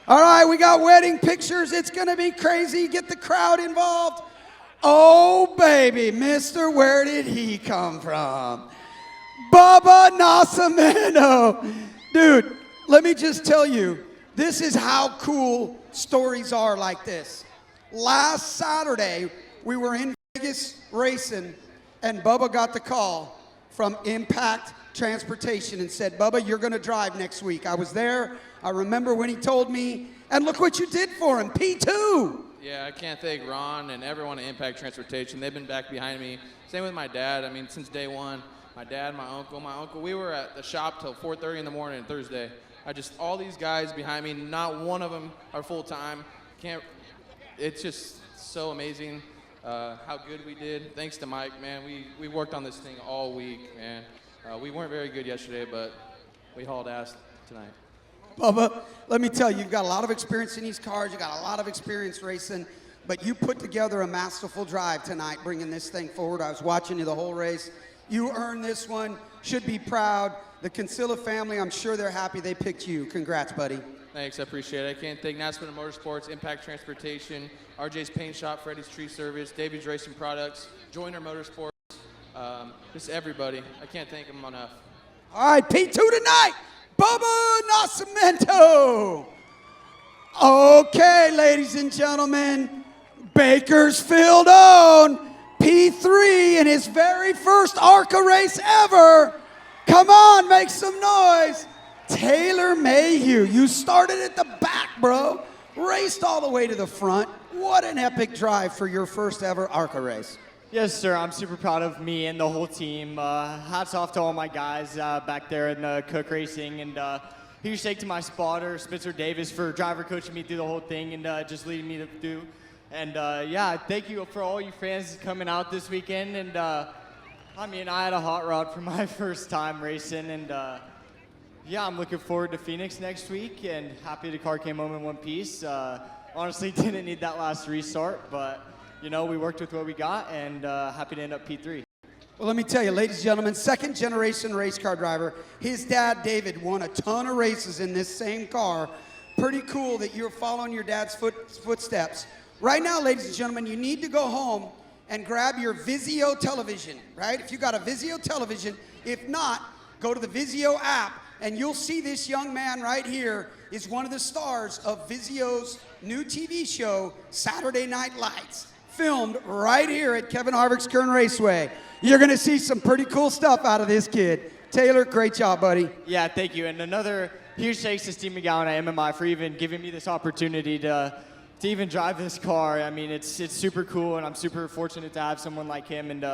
All right, we got wedding pictures. It's going to be crazy. Get the crowd involved. Oh, baby, mister, where did he come from? Bubba Nascimento. Dude, let me just tell you, this is how cool stories are like this. Last Saturday, we were in Vegas racing, and Bubba got the call from Impact Transportation and said, Bubba, you're going to drive next week. I was there. I remember when he told me, and look what you did for him, P2. Yeah, I can't thank Ron and everyone at Impact Transportation. They've been back behind me. Same with my dad. I mean, since day one, my dad, my uncle, we were at the shop till 4:30 in the morning Thursday. All these guys behind me, not one of them are full-time. It's just so amazing how good we did. Thanks to Mike, man. We worked on this thing all week, man. We weren't very good yesterday, but we hauled ass tonight. Bubba, let me tell you, you've got a lot of experience in these cars. You got a lot of experience racing, but you put together a masterful drive tonight, bringing this thing forward. I was watching you the whole race. You earned this one. Should be proud. The Kinsella family, I'm sure they're happy they picked you. Congrats, buddy. Thanks, I appreciate it. I can't thank NASCAR Motorsports, Impact Transportation, RJ's Paint Shop, Freddy's Tree Service, Davies Racing Products, Joyner Motorsports, just everybody. I can't thank them enough. All right, P2 tonight, Bubba Nascimento. Okay, ladies and gentlemen, Bakersfield own P3 in his very first ARCA race ever. Come on, make some noise. Taylor Mayhew, you started at the back, bro. Raced all the way to the front. What an epic drive for your first ever ARCA race. Yes, sir. I'm super proud of me and the whole team. Hats off to all my guys back there in Cook Racing, and huge thanks to my spotter, Spencer Davis, for driver coaching me through the whole thing and just leading me through. And yeah, thank you for all you fans coming out this weekend. And I mean, I had a hot rod for my first time racing, and yeah, I'm looking forward to Phoenix next week, and happy the car came home in one piece. Honestly, didn't need that last restart, but you know, we worked with what we got, and happy to end up P3. Well, let me tell you, ladies and gentlemen, second generation race car driver. His dad, David, won a ton of races in this same car. Pretty cool that you're following your dad's footsteps. Right now, ladies and gentlemen, you need to go home and grab your Vizio television, right? If you got a Vizio television, if not, go to the Vizio app, and you'll see this young man right here is one of the stars of Vizio's new TV show, Saturday Night Lights, filmed right here at Kevin Harvick's Kern Raceway. You're gonna see some pretty cool stuff out of this kid. Taylor, great job, buddy. Yeah, thank you. And another huge thanks to Steve McGowan at MMI for even giving me this opportunity to even drive this car. I mean, it's super cool, and I'm super fortunate to have someone like him. And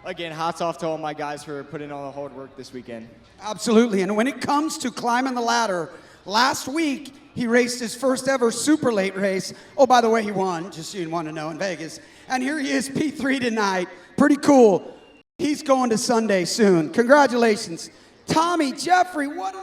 again, hats off to all my guys for putting all the hard work this weekend. Absolutely. And when it comes to climbing the ladder, last week he raced his first ever super late race. Oh, by the way, he won, just so you want to know, in Vegas. And here he is, P3 tonight. Pretty cool. He's going to Sunday soon. Congratulations. Tommy, Jeffrey, what a